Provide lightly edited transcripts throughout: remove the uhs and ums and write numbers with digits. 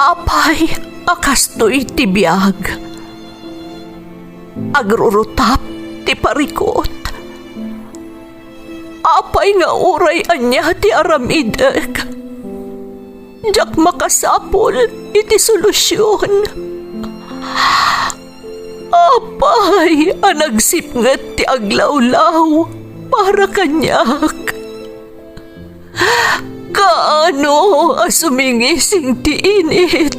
Apay, akastoy ti biyag. Agrurutap ti parikot. Apay nga uray anya ti aramideg. Jak makasapol iti solusyon. Apay, anagsipnget ti aglawlaw para kanyak. Kaano asumingising ti init?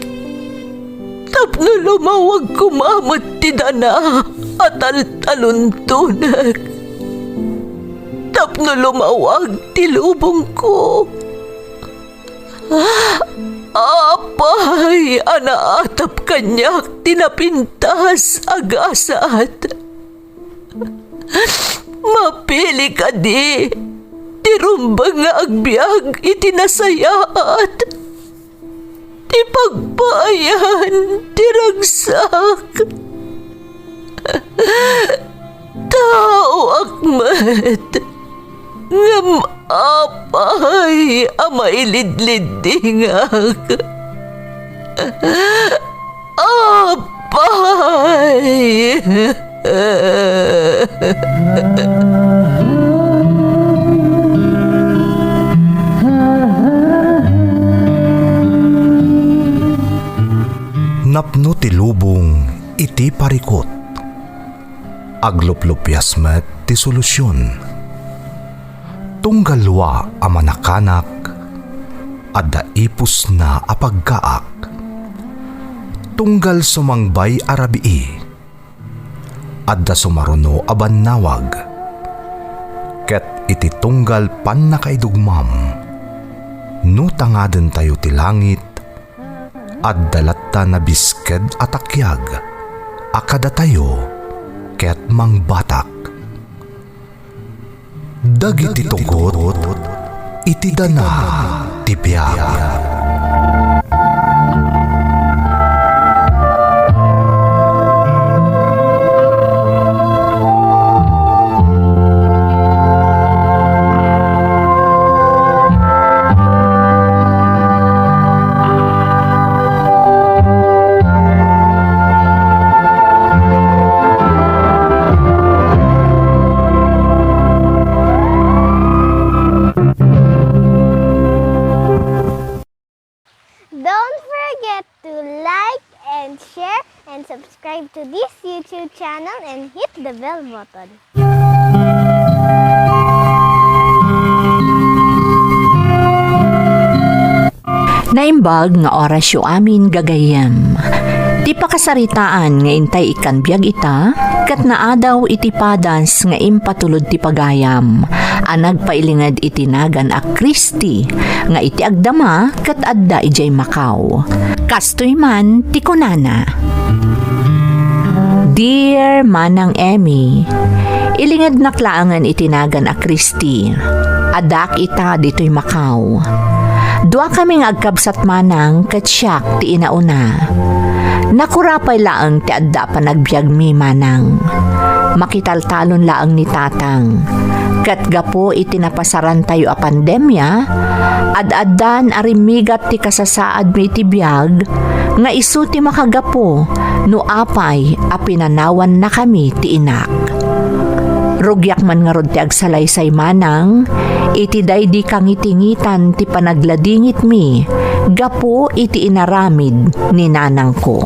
Tapno lumawag kumamot ti dana at taluntunag. Tapno lumawag ti lubong ko. Apay, anaatap kanyak tinapintas agasat. Mapili ka di, tirumbang nga agbyag itinasayaat. Ti pagbayan, tiragsak. Tao akmat, ngam apay, amailidlidingak. Apay. Napno ti lubong iti parikot. Agluplupyas met ti solusyon. Tunggalwa a manakanak, adda ipus na apagkaak. Tunggal sumangbay arabii, adda sumaruno a bannawag. Ket iti tunggal pan nakaidugmam, no tangaden tayo ti langit, adda latta na bisked atakyag, akada tayo ket mangbatak. Dagiti tugot, iti dana ti biyag. Don't forget to like and share and subscribe to this YouTube channel and hit the bell button. Naimbag nga orasyo amin gagayem. Di pa kasaritaan nga intay ikan biyag ita, kat naadaw iti padas nga impatulod ti pagayam. Anag pailingad itinagan a Kristi, nga iti agdama kat adda ijay Macau. Kastoy man ti kunana. Dear Manang Emmy, ilingad naklaangan itinagan a Kristi. Adak ita dito'y Macau. Dua kaming agkabsat manang kat siyak ti inauna. Nakurapay laang ti adda pa nagbiag mi manang. Makitaltalon laang ni tatang. Kat gapo itinapasaran tayo a pandemya, ad-addan arimigat ti kasasaad mi ti biag, nga isu ti makagapo, no apay a pinanawan na kami ti inak. Rugyak man nga rod ti agsalaysay manang, iti daydi kangitingitan ti panagladingit mi, gapo iti inaramid ni nanang ko.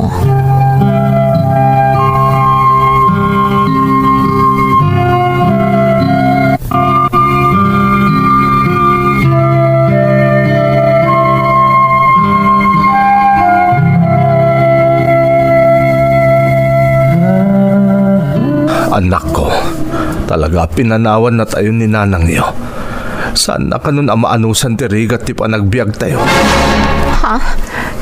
Anak ko, talaga pinanawan na tayo ni nanang iyo. Saan na kanun amaanusan ti rigat ti panagbiag tayo? Ha?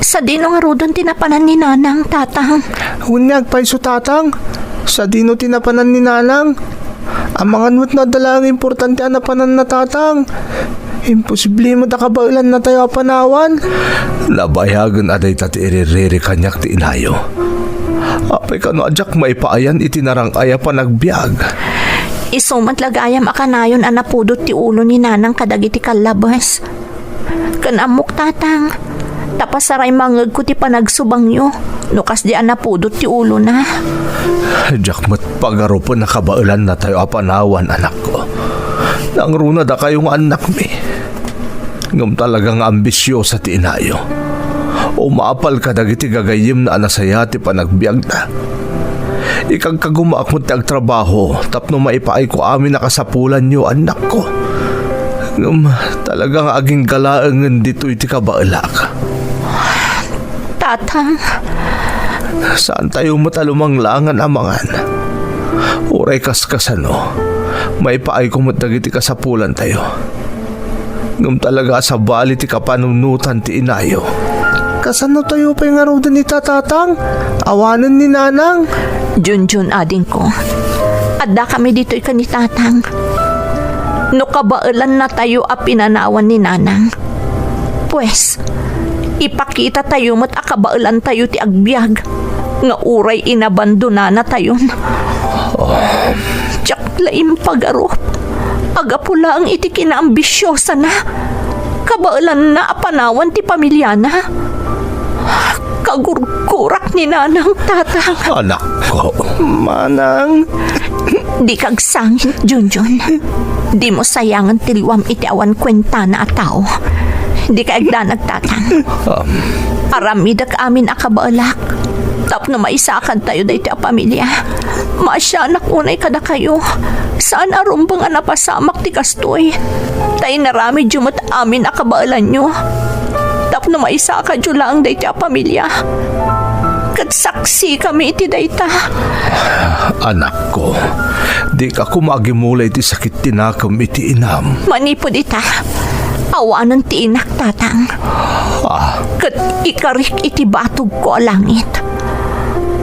Sa dino nga rodon tinapanan ni nanang, tatang? Hunyag pa iso tatang. Sa dino tinapanan ni nanang. Ang mga nwat na dalang importante anapanan na tatang. Imposible mo takabailan na tayo panawan. Nabayagan aday tati iririri kanyak ti inayo. Apay kano adyak maipaayan itinarang aya panagbiag. Isumat lagayam akanayon anapudot ti ulo ni nanang kadagiti kalabas. Kanamok tatang, Tapasaray mangag ko ti panagsubang nyo. Nukas di anapudot ti ulo na. Jakmat pagaro po nakabailan na tayo apanawan, anak ko. Nang runa da kayong anak mi. Ngam talagang ambisyosa ti inayo. Umapal ka dagiti gagayim na anasaya ti panagbiag na. Ikang kagumaakmot ti agtrabaho tapno maipaay ko amin nakasapulan nyo, anak ko. Ngam talagang aging galaangan dito iti kabailak. Tatang, Saan tayo matalumanglangan amangan? Uray kaskasano, may paay kumot dagiti kasapulan tayo. Ngam talaga sa bali ti kapanunutan ti inayo. Kasano tayo pa yung arudan ni Tatang? Awanan ni Nanang. Junjun ading ko. Adda kami dito ni Tatang. No kabailan na tayo a pinanawan ni Nanang. Pues, ipakita tayo mo't akabailan tayo ti agbyag. Nga uray inabandona na tayon. Tsak laim pagarop. Agapula ang iti kinaambisyosa na. Kabailan na apanawan ti pamilya na. Kagurgurak ni Nanang, Tatang. Anak ko, Manang. Di kagsangin, Junjun. Di mo sayangan tiliwam iti awan kwenta na ataw. Di ka agdanag, Tatang. Aramidak amin akabalak. Tapno maisakan tayo da iti a pamilya. Maasyanak unay kada kayo. Saan arumbang anapasamak ti kastoy? Tay narami jumot amin akabaalan nyo. Tapno maisaka dyo lang da iti a pamilya. Katsaksi kami iti dayta. anak ko, di ka kumagimulay ti sakit tinakam iti inam. Manipod ita. Awanan ti inak, Tatang. Kat ikarik iti batog ko a langit.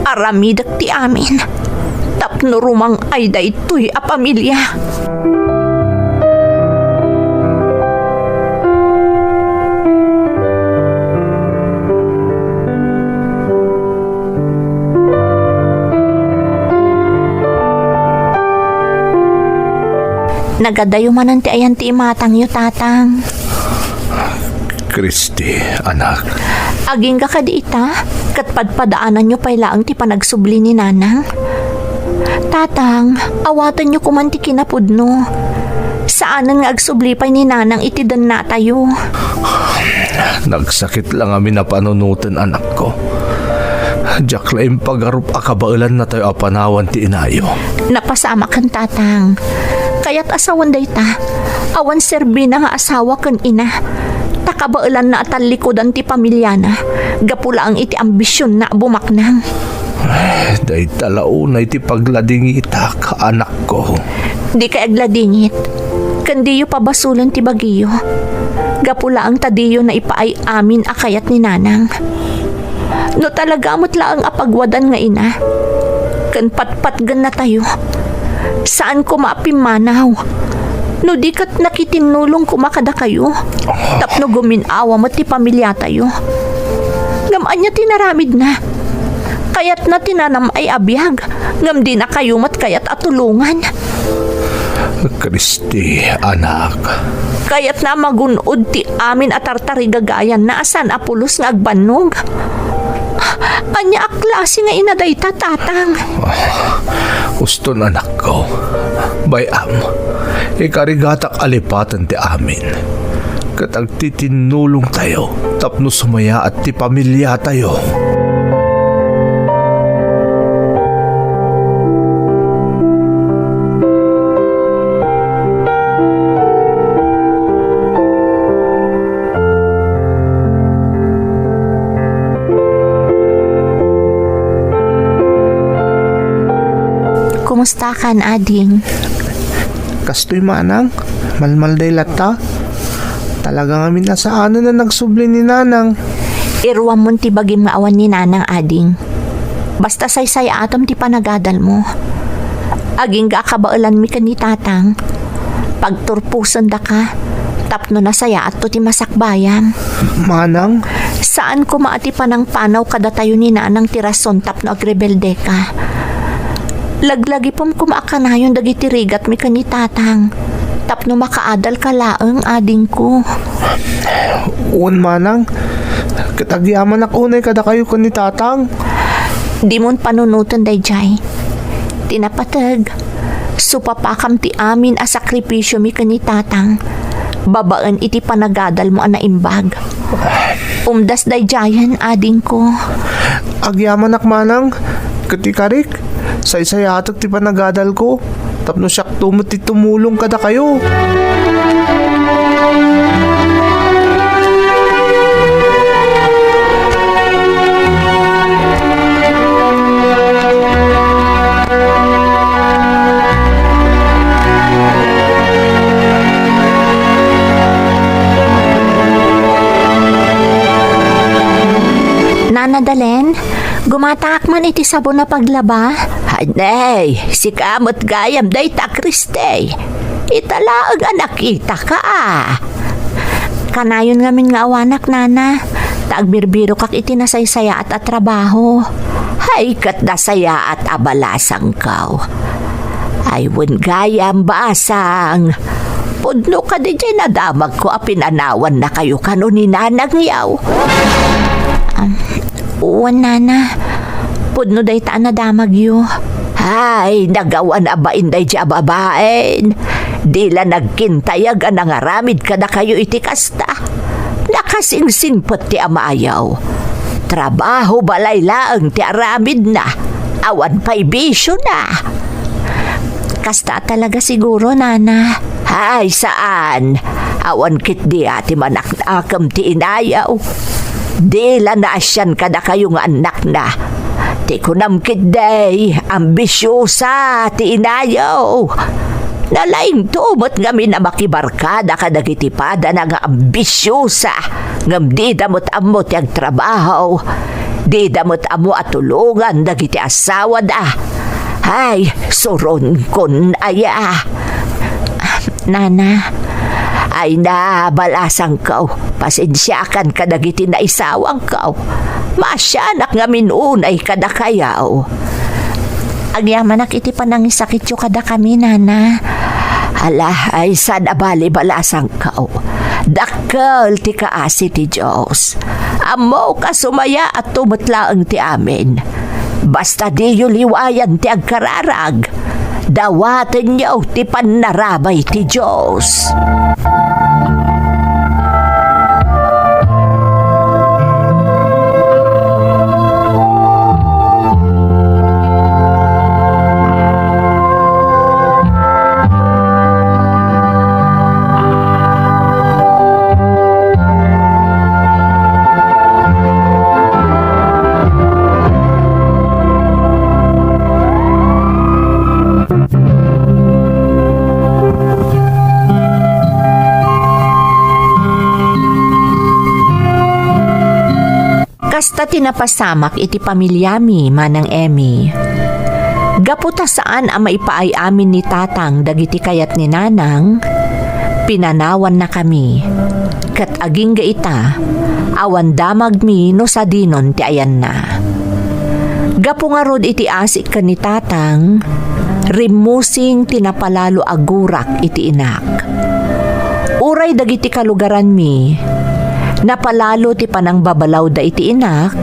Aramidak ti amin. Tapno rumang ay daytoy a pamilya. Nagadayo manan ti ayan ti imatang yu, Tatang. Kristi, anak. Aging ka kadi ita, kat padpadaanan nyo pailaang ti panagsubli ni Nanang. Tatang, awatan nyo kuman ti kinapudno. Saanan nga agsubli pa ni Nanang iti dan na tayo. Nagsakit lang amin na panunutan, anak ko. Diyak laing pagarup akabailan na tayo apanawan ti inayo. Napasama kan, Tatang. Kaya't asawan dayta, awan serbi na nga asawa kan ina. Takabailan na atalikodan ti pamilya na. Gapula ang iti ambisyon na bumaknang. Day talaunay ti pagladingita ka, anak ko. Di ka agladingit. Kandiyo pabasulan ti bagiyo. Gapula ang tadiyo na ipaay amin akayat ni Nanang. No talaga mo't laang apagwadan nga ina. Kan patpatgan na tayo. Saan ko maapimanaw? No di kat nakitinulong kumakada kayo. Tapno guminawa mo ti pamilya tayo. Ngaman niya tinaramid na. Kayat na tinanam ay abiyag. Ngam di na kayo mat kayat atulungan. Kristi, anak. Kayat na magunod ti amin at tartari gagayan na asan apulos nga agbanog. Anya aklase nga inadayta, Tatang. Uston, anak ko. Bayam, ikarigatak alipatan ti amin. Katag titinulong tayo, tapno sumaya at ti pamilya tayo. Kumusta kan, ading? Kastoy Manang. Malmalday lata. Talagang amin na sa ano na nagsubli ni Nanang. Irwam mo ti bagim nga awan ni Nanang, ading. Basta saysay atom ti panagadal mo. Aging ga kabailan mi ka ni Tatang. Pagturpusan da ka. Tapno na saya at to ti masakbayan. Manang. Saan ko maati panang panaw kada tayo ni Nanang tirason tapno agrebelde ka. Laglagi pom kumaakanayon dagiti rigat mi ka ni Tatang. Tapno makaadal ka laeng, ading ko. Uwan Manang. Katagyaman ak unay kada kayo ko ni tatang. Di mon panunutan dayjay. Tinapatag. Supapakam ti amin a sakripisyo mi kani tatang. Babaan iti panagadal mo ana imbag. Umdas dayjayan ading ko. Agyaman ak manang. Katikarik. Say-sayatok ti panagadal ko. Tapno siyak tumot ti tumulong kada kayo. Nanadalen, gumatak man iti sabon na paglaba. Hanay, si kamot gayam day ta Kriste. Italaag anak kita ka Kanayon ngamin nga awanak nana. Taagbirbiro kak iti nasaysaya at trabaho. Hay kat nasaya at abalasang kaw. Ay wen gayam basang. Pudno ka di dyan nadamag ko apinanawan na kayo kano ni nanang yaw. Uwan nana, pudno day taan na damag yu. Ay, nagawan aba inday dya babaen. Dila nagkintayag ang aramid kada kayo iti kasta. Nakasingsingpot ti amayaw. Trabaho balay laang ti aramid na. Awan pa'y bisyo na. Kasta talaga siguro, nana. Ay, saan? Awan kit di ati manaknakam ti inayaw. Dila na asyan kada kayong anak na. Ti kunamkit day, ambisyosa, ti inayaw. Nalaing tumot ngami na makibarkada kadagitipada na nga ambisyosa. Ngam di damot amo ti agtrabaho. Di damot amo at tulungan dagiti asawa da. Ay, suron kon aya. Nana, ay nabalasang kaw. Pasensyakan kadagiti na isawang kaw. Masyanak nga minunay kada kayaw. Agyamanak iti panangisakit yu kada kami, nana. Ala, ay sada bali balasang kaw. Dakkel ti kaasi ti Diyos. Amo ka sumaya at tumutlaang ti amin. Basta di yu liwayan ti agkararag. Dawaten niyo ti panarabay ti Diyos. Kasta tinapasamak iti pamilyami manang Emmy. Gaputa saan ang maipaay amin ni tatang dagiti kayat ni nanang, pinanawan na kami. Kat aging gaita, awan damag mi no sa dinon ti ayan na. Gapu nga rod iti asik ka ni tatang, rimusing tinapalalo agurak iti inak. Uray dagiti kalugaran mi, napalalo ti panang babalaw da iti inak,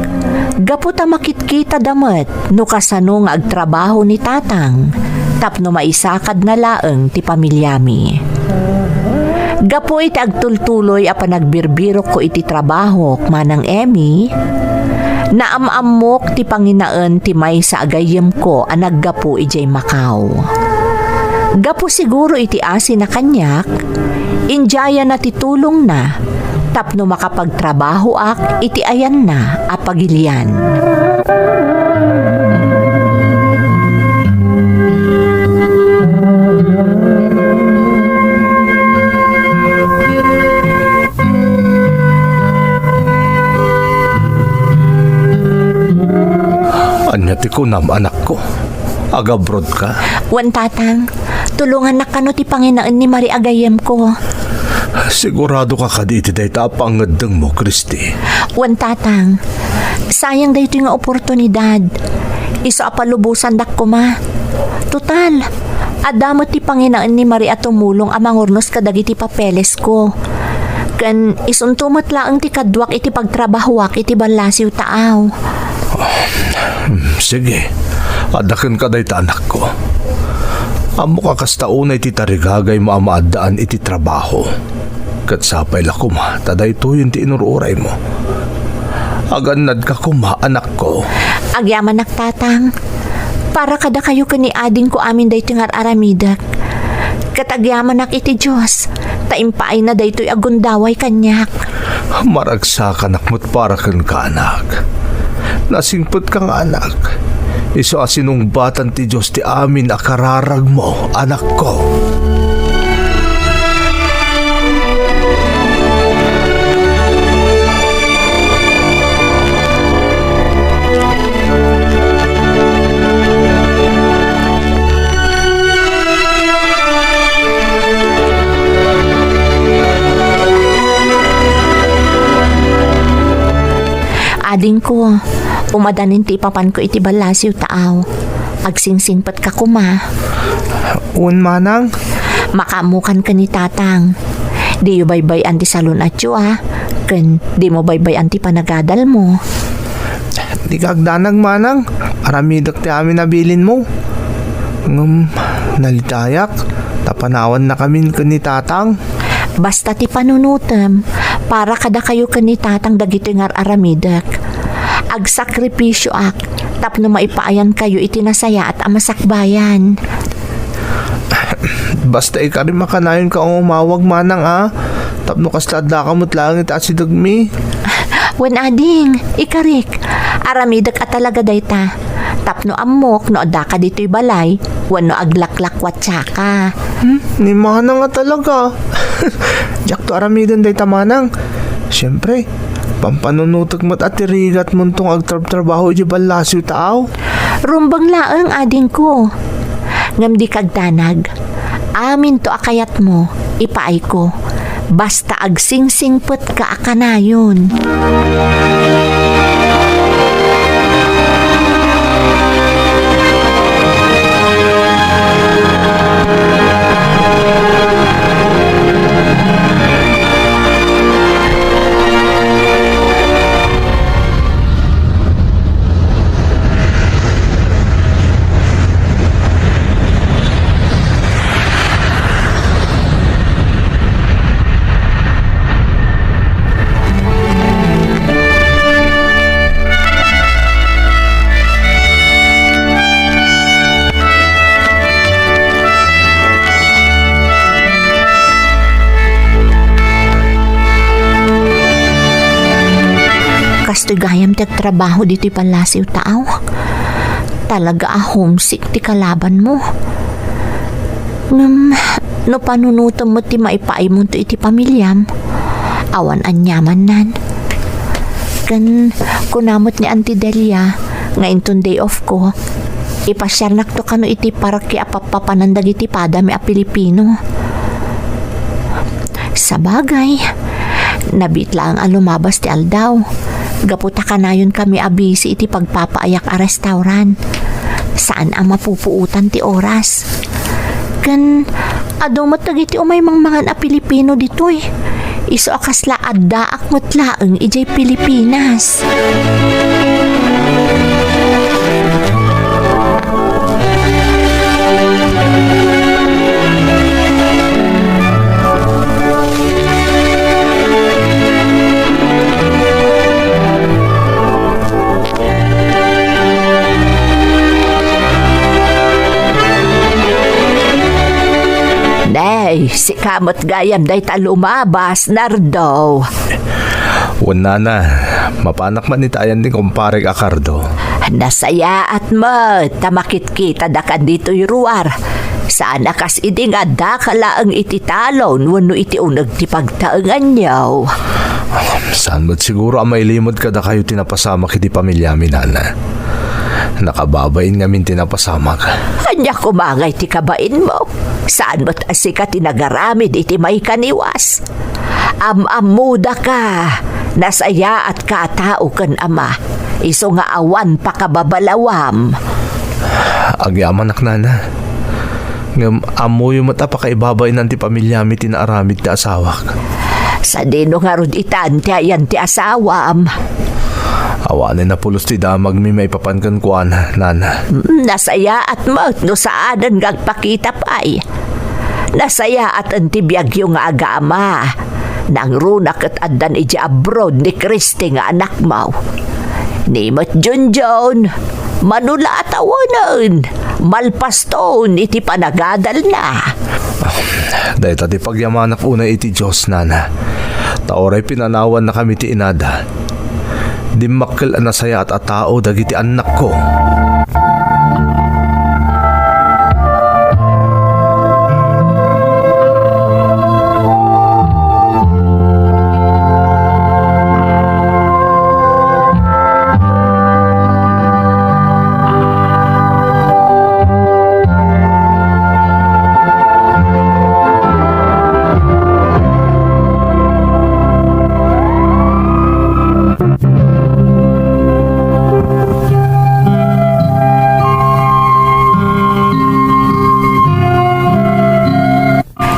gaputa makitkita damat no kasano nga agtrabaho ni tatang, tapno maisakad na laeng ti pamilyami. Gapu iti agtultuloy a panagbirbiro ko iti trabaho manang Emmy, naamamok ti panginaan ti may sa agayem ko a naggapu ijay Macau. Gapu siguro iti asi na kanyak, injaya na titulong na, tapno makapagtrabaho ak iti ayan na apagilian. Anyati ko nam anak ko. Agabrod ka. Wan tatang, tulungan na kano ti Panginoon ni Mari agayem ko. Sigurado ka kaditi day tapangadeng mo, Kristi. Wan tatang, sayang dayto yung oportunidad. Isa apalubusan dak ko ma. Total, adamot ti Panginoon ni Maria tumulong amang urnos kadagiti papeles ko. Kan isuntumot laang ti kadwak iti pagtrabahwak iti balasiw taaw. Sige, adakan ka dayta anak ko. Amo ka kasta unay ti tarigagay mo amaadaan iti trabaho. Kat sapay la kuma, taday to yung ti inururay mo. Aganad ka kuma, anak ko. Agyaman naktatang. Para kada kayo kani ading ko amin dayto nga aramidak. Katagyaman nak iti Diyos. Taimpaay na daytoy agundaway kanyak. Maragsa ka nakmut para kan ka anak. Nasingpot kang anak. Iso asinungbatan ti Diyos ti amin akararag mo, anak ko. Ading ko, umadanin ti ipapan ko iti balasiw taaw. Agsingsingpat ka kuma. Un manang, Makamukan ka ni tatang. Di yu baybay anti salon at yu Ken di mo baybay anti panagadal mo. di kagdanag manang. Aramidak ti amin nabilin mo. Nalitayak. Tapanawan na kami ni tatang. Basta ti panunutem, para kada kayo ka ni tatang dagito nga aramidak. Agsakripisyo tapno maipaayan kayo itinasaya at amasakbayan. Basta ikaw rin makanayon ka umawag manang Tapno kastada ka mo't langit at si Dagmi. Wen ading, ikarik, aramidak at talaga dayta. Tapno amok no ada ka dito'y balay, wano aglaklak watsaka. Ni manang nga talaga. Jak to aramidan day tamanang. Siyempre, pampanunutag mo't at irigat mo tong agtrabaho di balasiw taaw. Rumbang laang ading ko. Ngam di kagdanag, amin to akayat mo, ipaay ko. Basta agsingsingput ka akanayon. Kastoy gayam ti trabaho dito'y palasiw taaw. Talaga homesick ti kalaban mo. No panunutom mo ti maipaay mo to iti pamilyam. Awan anyaman nan. Kan kunamot ni Auntie Delia nga intong day off ko. Ipasyar nakto kano iti paraki apapapanandag iti padami a Pilipino. Sa bagay, nabitla ang alumabas ti aldaw. Gaputa kanayon kami abisi iti pagpapaayak a restaurant. Saan ang mapupuutan ti oras? Kan adomot iti umay mangmangan a Pilipino ditoy. Iso akasla adda akmot laeng ijay Pilipinas. Day, si kamot gayam day talumabas, Nardo. Wala na, mapanak man itayan din kumpare Acardo. Nasaya at mo, tamakit kita dakan dito'y ruwar. Sana kas idi nga dakala ang ititalon, wano iti unag ti pagtaangan niyaw. Saan mo't siguro ang may limod kada kayo tinapasama kiti pamilya minana. Nakababain ngamin tinapasamak. Kanya kumangay ti kabain mo. Saan mo't asika tinagaramid iti may kaniwas. Amamuda ka. Nasaya at katao kan ama. Iso nga awan pa kababalawam. Agyaman naknana. Ngam amo yung mata pa kaibabay ng ti pamilya mi tinaaramid ti asawak. Sa dino nga rod itan ti ayan ti asawam. Awanin na pulos ti damag mi may papankan kuan, nana. Nasaya at maut no saadan gagpakita pa'y. Nasaya at antibiyag yung agama. Nang runak at adan iji abroad ni Christy nga anak mo. Nimot Junjun, manula at awanan. Malpaston iti panagadal na. Dahil tati pagyamanak una iti Diyos, nana. Taoray pinanawan na kami ti inada. Di makkel na saya at atao dagiti anak ko.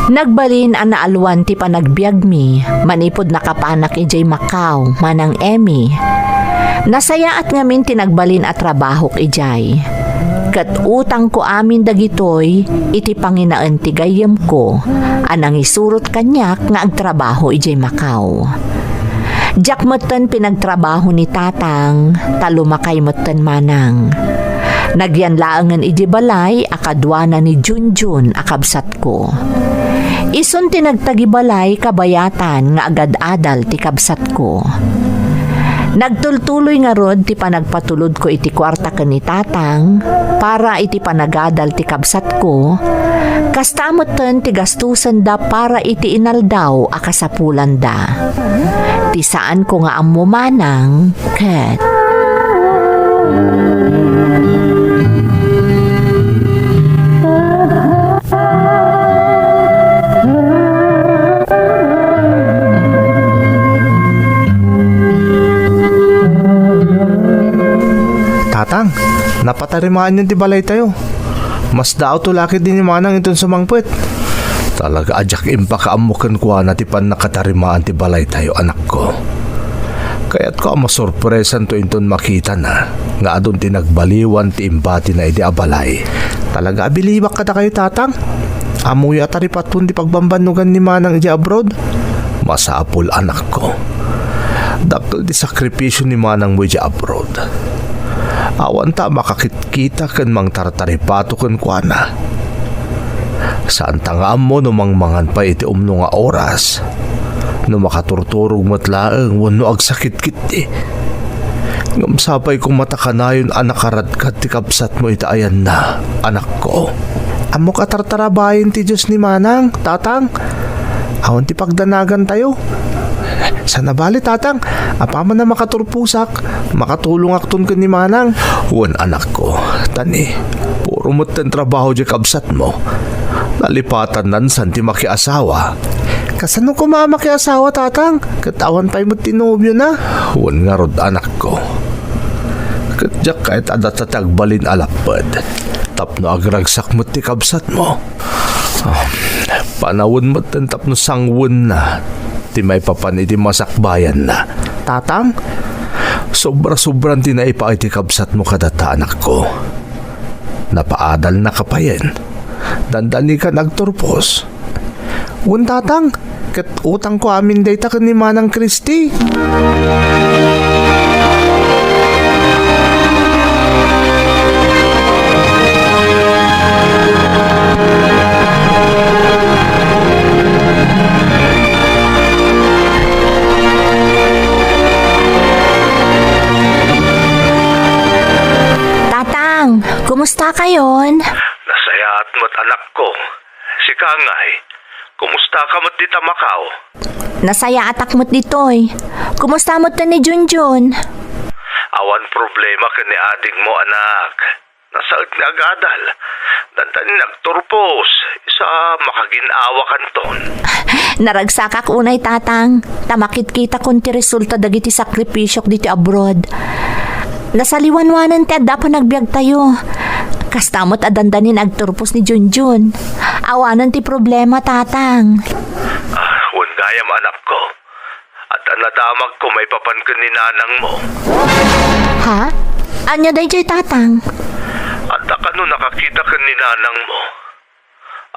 Nagbalin ang naalwan ti panagbiag mi, manipod nakapanak ijay Macau, manang Emmy. Nasaya at ngamin tinagbalin at trabaho ijay. Kat utang ko amin dagitoy, iti panginaan ti gayem ko, anang isurot kanyak nga agtrabaho ijay Macau. Diyak moten pinagtrabaho ni tatang, talumakay moten manang. Nagyanlaangan iji balay, akadwana ni Junjun akabsat ko. Ison tinagtagibalay kabayatan nga agad-adal ti kabsat ko. Nagtultuloy nga rod ti panagpatulod ko iti kwarta ken ni tatang para iti panagadal ti kabsat ko. Kastamoten ti gastusan da para iti inaldaw akasapulan da. Ti saan ko nga ammo manang ket. Tatang, napatarimaan yung tibalay tayo. Mas dao to laki din ni manang itong sumangpet. Talaga adyak impakaamukan ko na ti pan nakatarimaan ti balay tayo, anak ko. Kaya't ko masorpresan to inton makita na nga adun tinagbaliwan ti imbati na iti abalay. Talaga abilibak kada kayo, tatang. Amuy at aripatun di pagbambanugan ni manang iji abroad. Masapul, anak ko. Dakkel di sakripisyo ni manang mo iji abroad. Awan ta makakitkita ken mang tartaripato ken kuana. Saan tangaam mo no mangmangan pa iti umno nga oras. No makaturturog matlaeng wano agsakit-kit eh. Ngamsapay kong matakanayon anakaradkat ti kapsat mo itaayan na, anak ko. Amo katartarabayin ti Diyos ni manang, tatang. Awan ti pagdanagan tayo. Sa nabali, tatang, apama na makaturpusak, makatulong akton ka ni manang. Wan, anak ko, tani, puro mo't ten trabaho di kabsat mo. Nalipatan nan san ti makiasawa. Kasano ko mamakiasawa, tatang? Katawan pa'y mo't tinubyo na. Wan nga rod, anak ko. Katjak kahit adat sa tagbalin alapad. Tapno agragsak mo't ti kabsat mo. Panawon mo't ten tapno sangwon na. Ti may papan iti masakbayan na. Tatang? Sobra-sobran ti naipa iti kabsat mo kadata, anak ko. Napaadal na kapayen. Dandani ka nagturpos. Un, tatang, kat utang ko amin day ta ni manang Christy. Kumusta kayon? Nasayaat mo't anak ko. Si Kangay, kumusta ka mo't dita Macau? Nasaya atak mo't ditoy. Kumusta mo't ni Junjun? Awan problema ka ni ading mo, anak. Nasaot ni agadal. Dantan nagturpos. Isa makaginawa kanton. Naragsakak unay, tatang. Tamakit kita kung ti resulta dagiti sakripisyok diti abroad. Nasaliwanwanan ti adda pa nagbiag tayo. Kastamot adandanin agturpos ni Junjun. Awanan ti problema, tatang. Wan gayam, anak ko. nadamag ko may papan ka ni nanang mo. Ha? Anya day jay tatang? At kano nakakita ka ni nanang mo.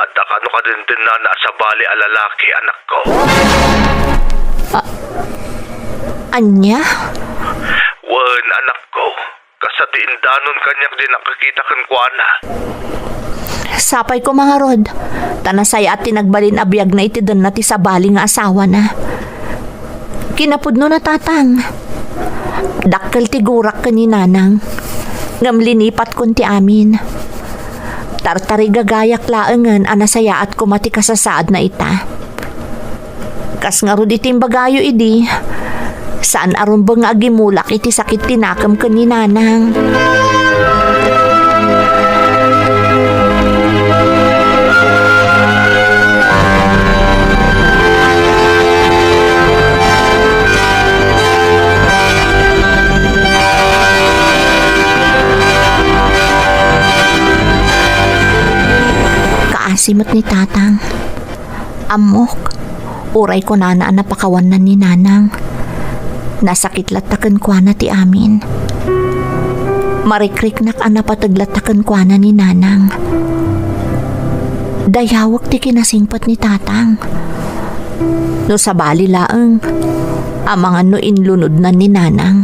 At kano ka din na nasa bali alalaki anak ko. Anya? Wan anak ko. Kasatiin danon kanyak din nakakita kan kuana. Sapay ko mga rod. Tanasaya at tinagbalin abiyag na iti doon nati sa bali nga asawa na. Kinapudno na tatang. Dakkel ti gurak ka ni nanang. Ngam linipat kun ti amin. Tartari gagayak laengan anasaya at kumati kasasaad na ita. Kas nga rod itim bagayo idi. Saan aron ba nga agimulak iti sakit tinakam ka ni nanang. Kaasimot ni tatang. Amok, uray ko na napakawan na ni nanang. Nasakit latakan kwa na ti amin. Marikriknak napataglatakan kwa na ni nanang. Dayawak ti kinasingpat ni tatang. No sa bali laeng, amang no inlunod na ni nanang.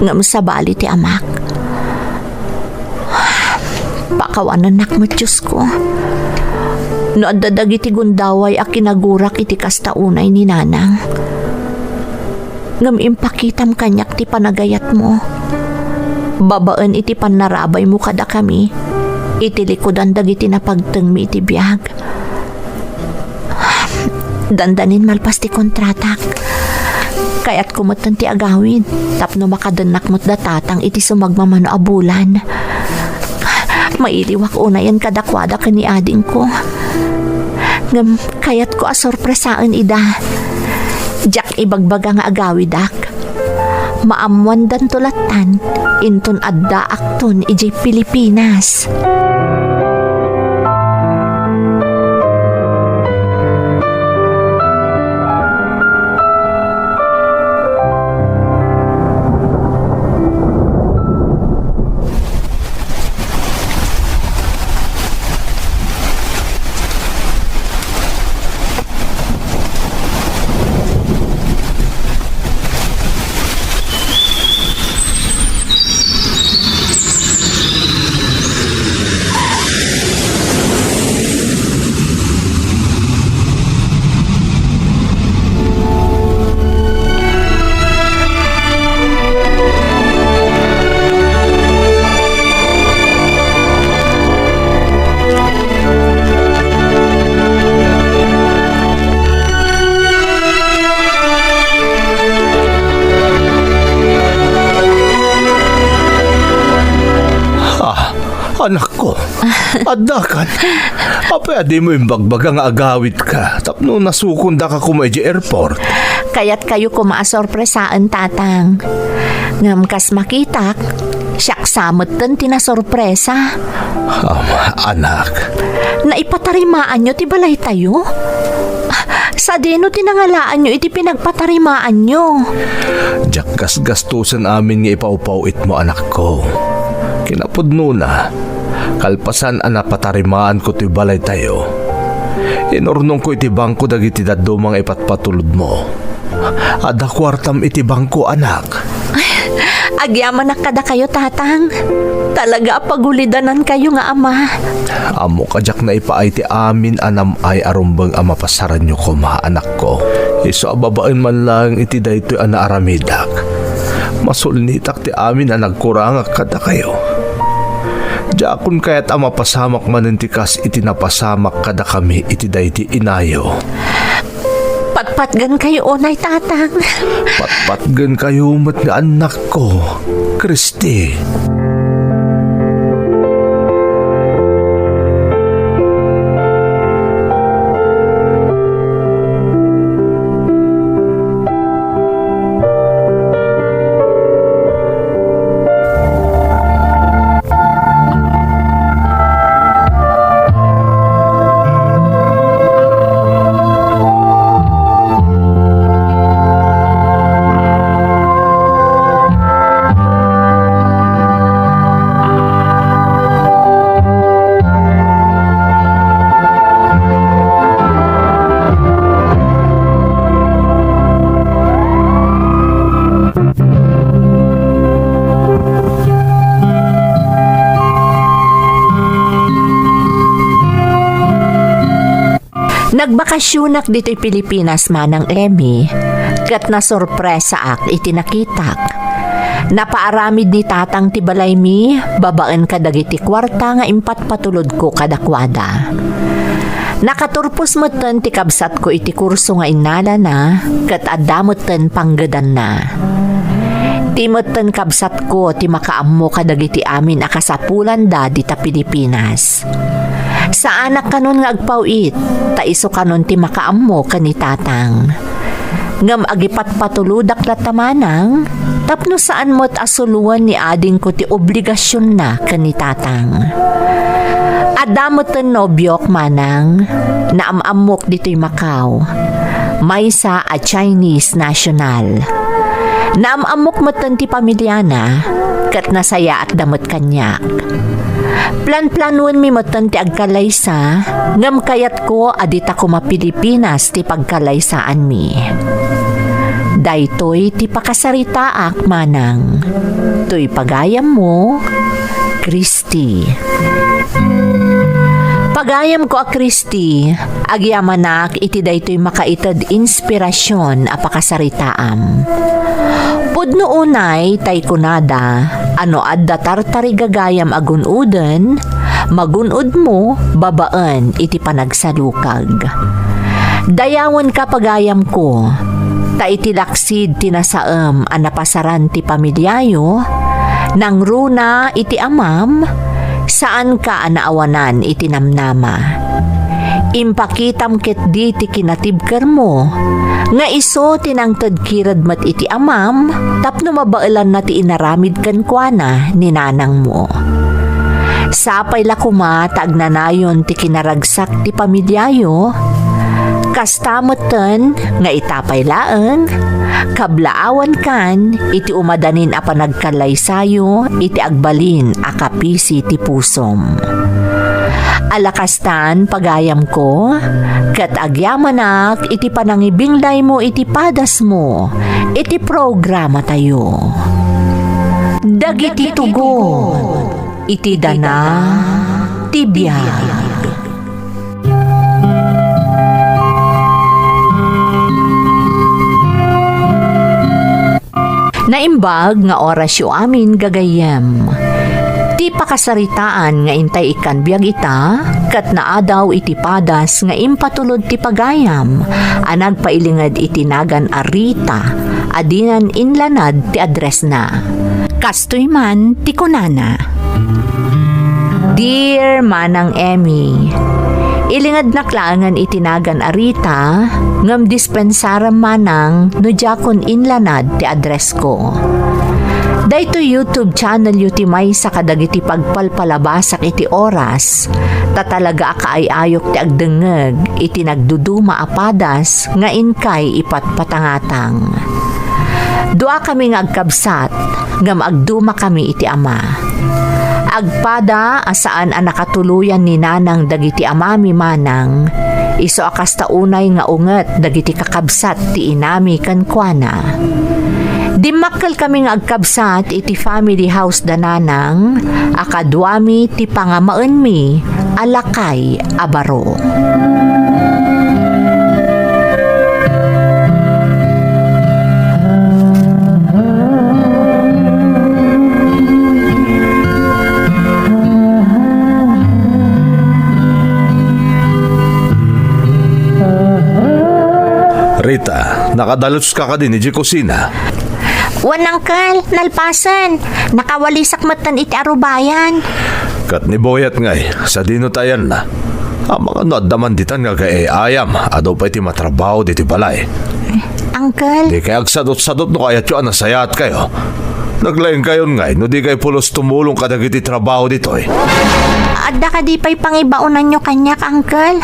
Ngam sa bali ti amak. Pakawanan nak mo Diyos ko. No adadag iti gundaway a kinagurak iti kastaunay ni nanang. Ngam impakitam kanyak ti panagayat mo. Babaan iti panarabay mo kada kami. Iti likodan dagiti napagteng mi iti biyag. Dandanin malpas ti kontratak. Kaya't kumutan ti agawin. Tapno makadanak mo't datatang iti sumagmamano abulan. Mailiwak unayan kadakwada ka ni ading ko. Ngam kayat ko asorpresaan ida. Jak ibagbaga nga agawidak. Maamwan dan tulatan. Inton adda akton iji Pilipinas. Anak ko, adakan. Apayadi mo yung bagbaga nga agawit ka. Tapno nasukunda ka kumay di airport. Kaya't kayo kumaasorpresaan tatang. Ngam kas makitak, siyak samot tan tinasorpresa. Anak. Naipatarimaan nyo ti balay tayo? Sa deno tinangalaan nyo iti pinagpatarimaan nyo. Diyak gastusan amin nga ipaupaw mo anak ko. Kinapudno na, kalpasan napatarimaan ko ti balay tayo. Inurnong ko iti bangko dagiti daddo mga ipatpatulod mo. Ada kwartam iti bangko anak. Agyaman na kada kayo tatang. Talaga pagulidanan kayo nga ama. Amo kajak na ipaay ti amin anam ay arumbang ama pasaran nyo ko mga anak ko. Iso ababain man lang iti daytoy ana aramidak. Masulnitak ti amin na nagkurangak kada kayo. Diakon kaya't ama pasamak manintikas iti napasamak kada kami iti dayti inayo. Patpatgan kayo unay tatang. Patpatgan kayo mat nga anak ko, Kristi. Nagbakasyonak dito'y Pilipinas manang Emmy, kat na sorpresa ak itinakitak. Napaaramid ni tatang ti balay mi, babaan kadagiti kwarta nga impat patulod ko kadakwada. Nakaturpos moten ti kabsat ko iti kurso nga inala na, kat adamoten panggadan na. Ti moten kabsat ko ti makaammo kadagiti amin akasapulan da di ta Pilipinas. Sa anak kanon nga agpawit, ta iso kanon ti makaammo kani tatang. Ngam agipat patuludak latamanang, tapno saan mo't asuluan ni ading ko ti obligasyon na kani tatang. Adamoten nobyok manang, naamamok dito'y Macau, maysa a Chinese national. Naamamok moten ti pamilyana, kat nasaya at damot kanyak. Plan-planuan mi moten ti agkalaysa, ngam kayat ko adita ko mapilipinas ti pagkalaysaan mi. Daytoy ti pakasaritaak manang, to'y pagayam mo, Christy. Pagayam ko a Christy, agyamanak iti daytoy makaitad inspirasyon a pakasaritaam. Pudno unay tay kunada, ano adda tartari gagayam agunuden, magunod mo babaan iti panagsalukag. Dayawan ka pagayam ko, ta iti laksid tinasaem a napasaran ti pamilyayo, nang runa iti amam, saan ka anaawanan iti namnama. Impakitam ket di ti kinatibker mo, nga iso tinangtad kirad mat iti amam, tapno mabailan na ti inaramid kankwana ni nanang mo. Sapay lakuma tagnanayon ti kinaragsak ti pamilyayo, kastamoten nga itapay laeng, kablaawan kan iti umadanin a panagkalaysayo iti agbalin a kapisi ti pusom. Alakastan pagayam ko, kat agyamanak iti panangibinglay mo iti padas mo, iti programa tayo. Dagiti tugon, iti dana, tibiyag. Naimbag nga orasyo amin gagayem. Ti pakasaritaan nga intay ikan biyag ita, kat naadaw iti padas nga impatulod ti pagayam, anag pailingad itinagan arita, adinan inlanad ti address na. Kastoy man ti kunana. Dear Manang Emmy, ilingad naklangan itinagan arita, ngam dispensaram manang no jakon inlanad ti address ko. Dayto YouTube channel yuti may sa kadagiti pagpalpalabasak iti oras, tatalaga akaayayok ti agdengeg iti nagduduma apadas nga inkay ipatpatangatang. Dua kami nga agkabsat, ngam agduma kami iti ama. Agpada asaan a nakatuluyan ni nanang dagiti amami manang, iso akas taunay nga unget dagiti kakabsat ti inami kankwana. Dimakkel kami nga agkabsat iti family house dananang, akadwami ti pangamaan mi, alakay abaro. Rita, nakadalos ka din iti kusina. Wan angkel, nalpasan. Nakawalisak matan iti arubayan. Kat ni Boyat ngay, sa dinutayan na. Ang mga nadaman ditan nga ayam, adaw pa iti matrabaho diti balay. Angkel, Di kay agsadot-sadot no kayat yun nasayat kayo. Naglaing kayon ngay, no di kay pulos tumulong kadagiti trabaho ditoy. adda ka di pa'y pangibaunan nyo kanyak, angkel.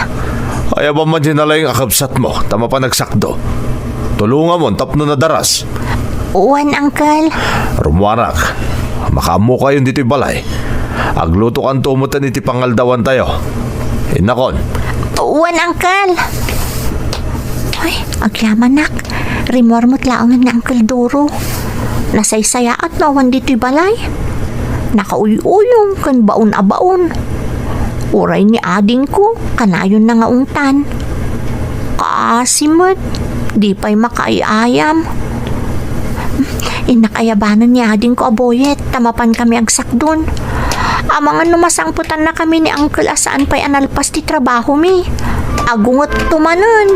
Kaya ba man dinalayang akabsat mo, tama pa nagsakdo. Tulungan mo, tapno na daras. Uwan, angkel. Rumuanak, makamu kayo dito'y balay. Agluto kan tumutan iti pangaldawan tayo. Inakon. Uwan, angkel. Ay, agyaman nak. Rimor mo't laangan nga angkel Doro. Nasaysaya at nawan dito'y balay. Nakauyuyong kan baon-abaon. Uray ni ading ko, kanayon na nga ungtan. Kaasimot, di pa'y makaayam. Inakayabanan niya din ko aboyet, tamapan kami agsak dun. Amangan numasangputan na kami ni Uncle asaan pa'y analpas ti trabaho mi. Agungot tumanon.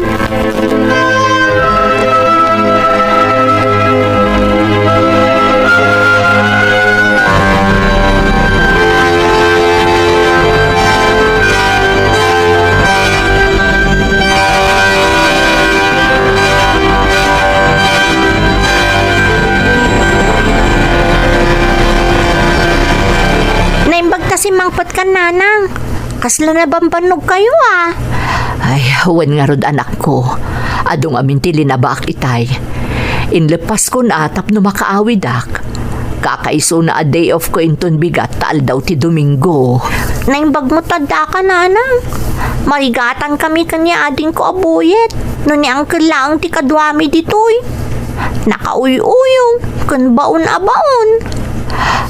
Naimbag kasi mangpot ka nanang. Kasla na bambanog kayo ah. Ay, wan nga rod anak ko. Adong amin ti linabak itay. Inlepas ko na tap no makaawid ak. Kakaiso na a day off ko inton bigat taal daw ti Domingo. Naimbag mo tada ka nanang. Marigatan kami kanya ading ko abuyet. No ni Uncle lang ti kadwami ditoy. Nakauy-uyong. Kun baon a baon.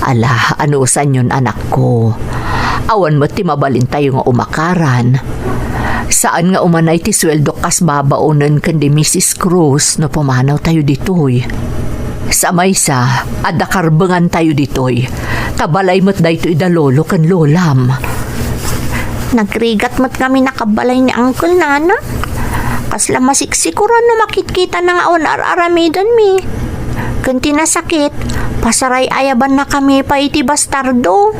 Ala, ano san yun anak ko? Awan mo ti mabalin tayo nga umakaran. Saan nga umanay ti sweldo kas babaonan kan di Mrs. Cruz no pumanaw tayo ditoy. Sa maysa, adakarbangan tayo ditoy. Tabalay mo't dayto idalolo kan lolam. Nagrigat mo't kami nakabalay ni Uncle nana. Kasla masiksikuran na makitkita na nga onar-aramidan mi. Kunti na sakit, pasaray ayaban na kami pa iti bastardo.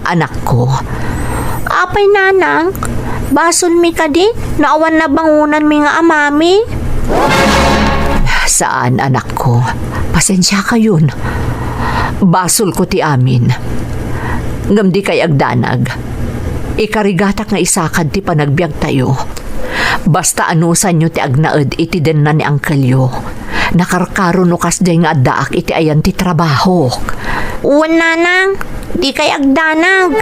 Anak ko, Apay nanang, basol mi kadi, naawan na bangunan mi nga amami. saan anak ko? Pasensya ka yun. Basol ko ti amin. Ngam di kay agdanag. Ikarigatak nga isakad ti panagbiag tayo. Basta anusan nyo ti agnaed iti den na ni Angkelyo. Nakarkaro no kasday nga addaak iti ayan ti trabaho. Uwan nanang, di kay agdanag.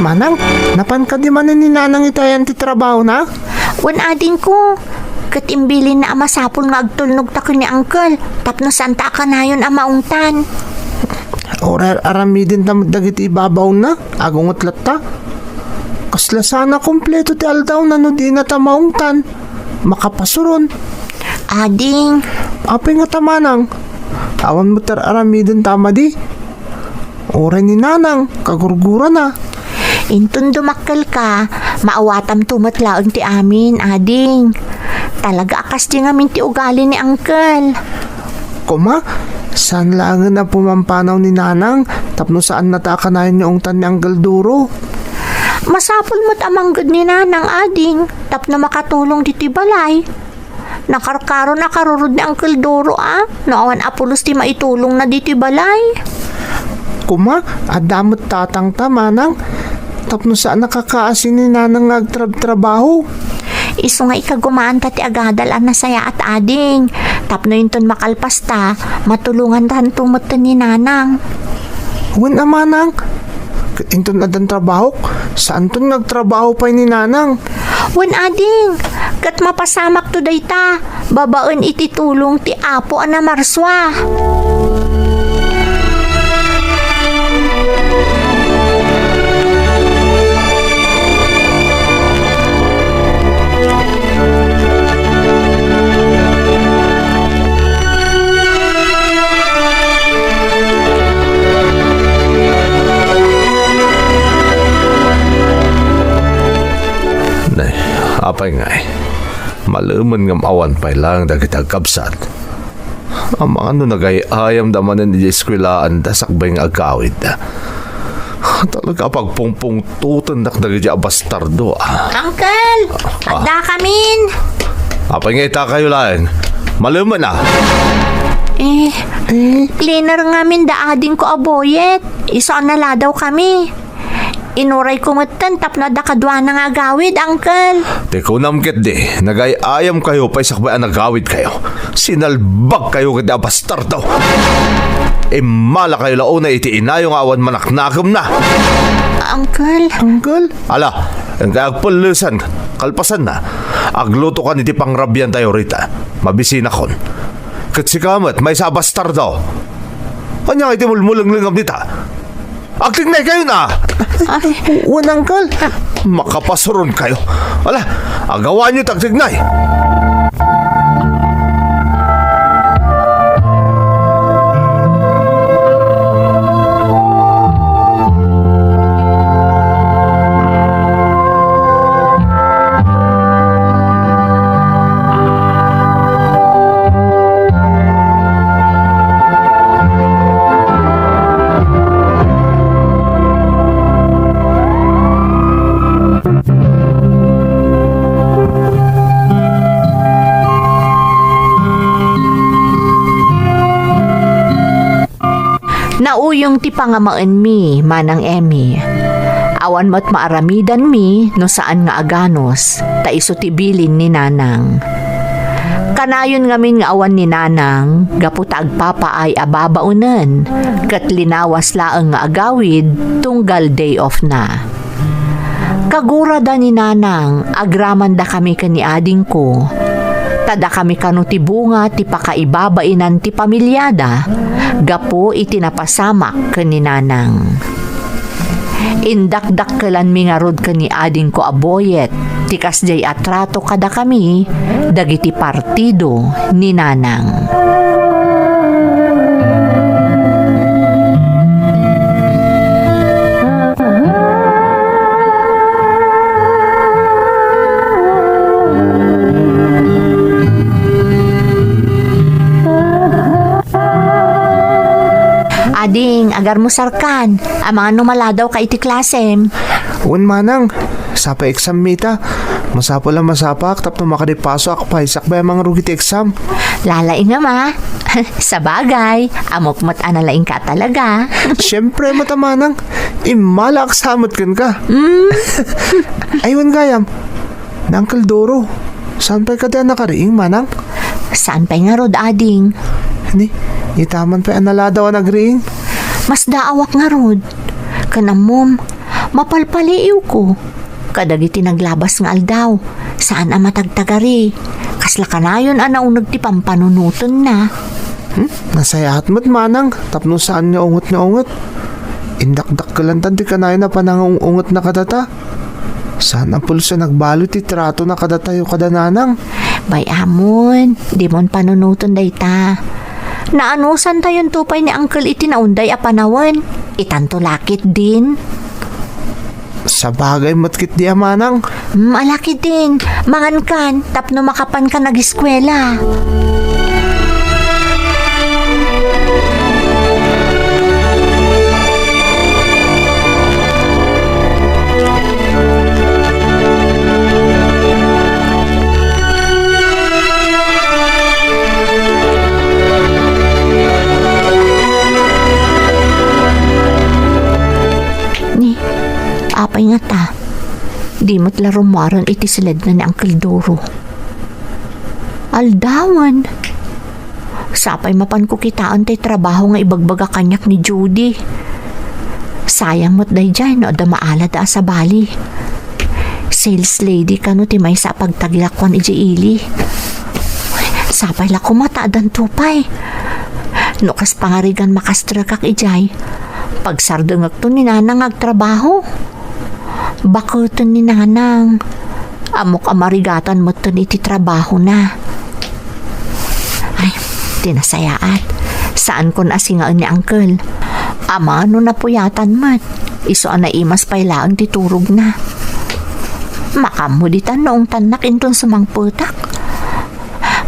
Manang, napan ka di man ni nanang itayan ti trabaho na? Wan ading ko, katimbilin na amasapol nga agtulnog ta ni Uncle, tapno santa ka na yun amaungtan. Orar aramidin tam dagiti ibabaw na, agungot latta. Kasla sana kompleto ti aldaw na no di na tamaungtan. Makapasuron. Ading, Apay nga tamanang, awan mo tar aramidin tama di. Oray ni nanang, kagurgura na. intun dumakkel ka, maawatam tumatlaon ti amin, ading. Talaga akas di ngamin ti ugali ni Uncle. Kuma, saan lang na pumampanaw ni nanang, tapno saan natakanayan niyo ang tan ni Uncle Duro. Masapol mo't amanggad ni nanang ading, tapno makatulong diti balay. Nakarkaro na karurod ni Uncle Doro naawan apulos ti maitulong na diti balay. Kuma, adamot tatang tamanang, tapno saan nakakaasin ni nanang agtrab-trabaho. Iso nga ikagumaan ta ti agadalan na saya at ading. Tapno yun ton makalpas ta, matulungan tahan tumutan ni nanang. Wen amanang, inton adan trabaho, saan ton nagtrabaho pa ni nanang? Wan ading, kat mapasamak to dayta, babaen iti tulong ti apo ana marswa. Nay, apay nga maluman ngam awan pay lang dagiti agkabsat. Ang mga nagayayam damanan di eskwelaan da sakbay nga agkawid. Talaga pagpungpung tutan dak dagiti abastardo. Uncle, agda kamin. Apay nga ita kayo lang. Maluman na. Cleaner ngamin da ading ko aboyet. Iso nala daw kami. Inuray ko mutan tapno da kadwa na nga gawid, Uncle. Teko namkit di, nagayayam kayo pay sakbay ang nagawid kayo. Sinalbag kayo kiti abastardo. Mala kayo lao na iti inayong awan manaknakam na. Uncle, Uncle? Ala, ang kaagpulusan, kalpasan na. Agluto ka niti pangrabyan tayo rita. Mabisina kon. Kat si kamat, may sabastar daw. Kanya iti mulmulang lingam nita. Agtignay kayo na! Wan, Uncle. Makapasuron kayo. Ala, agawan nyo tagtignay. Nauyong ti pangamaan mi, manang Emmy. Awan mo't maaramidan mi no saan nga aganos, ta iso ti bilin ni nanang. Kanayon ngamin nga awan ni nanang, gaputa agpapaay ababaunan, kat linawas laang nga agawid, tunggal day off na. Kagura da ni nanang, agraman da kami kani ading ko, tada kami kano ti bunga ti pakaibabainan ti pamilyada, gapo itinapasamak kani nanang. Indakdakkelan mi nga rod kani ading ko aboyet, tikas jay atrato kada kami, dagiti partido ni nanang. Ading, agar mo sarkan, ang mga numaladaw ka iti klasem. Wan, manang. Sapa exam mita. Masapo lang masapak, tapno makadipaso ako pa isak ba yung mga rugit exam? Lalaing nga ma. Sa bagay, amok mo't analaing ka talaga. Siyempre, mata, manang. Imala aksamot kan ka. Aywan gayam. Na Uncle Doro. Saan pa ka diyan nakariing, manang? Saan pa nga rod, ading? Hindi. Itaman pa yung naladaw ang nagriing. Mas daawak nga rod. Kanamom, mapalpaliiw ko. Kadagiti naglabas nga aldaw. Saan ang matagtagari? Kasla kanayon anaunag ti pampanunuton na. Nasayahat mo't, manang. Tapno saan nga ungot. Indakdak ka lang tanti kanayon na panangungot na kadata. Saan ang pulsa nagbalo ti trato na kadatayo kadananang? Bay amon, di mon panunuton day ta. Naanusan tayon tupay ni Uncle itinaunday a panawan. Itanto lakit din. Sa bagay matkit di amanang. Malaki din. Mangan kan, tapno makapan ka nag-eskwela. Apay nga ta, di mo't larumaran iti silad na ni Uncle Doro. Aldawan. Sapay mapan ko kitaan tay trabaho nga ibagbaga kanyak ni Judy. Sayang mo't day dyan no da maala da sa bali. Sales lady ka no ti may sa pagtaglakwan iji ili. Sapay la kumatadan tupay. No kas pangarigan makastrakak ijay. Pagsardungag to ni nanang agtrabaho. Bakuton ni nanang. Amok amarigatan mo to iti trabaho na. Ay, tinasayaat. Saan kon asingaan ni Uncle? Ama, no napuyatan mat. Iso na imas pailaan titurog na. Makamuditan noong tanak inton sumangputak.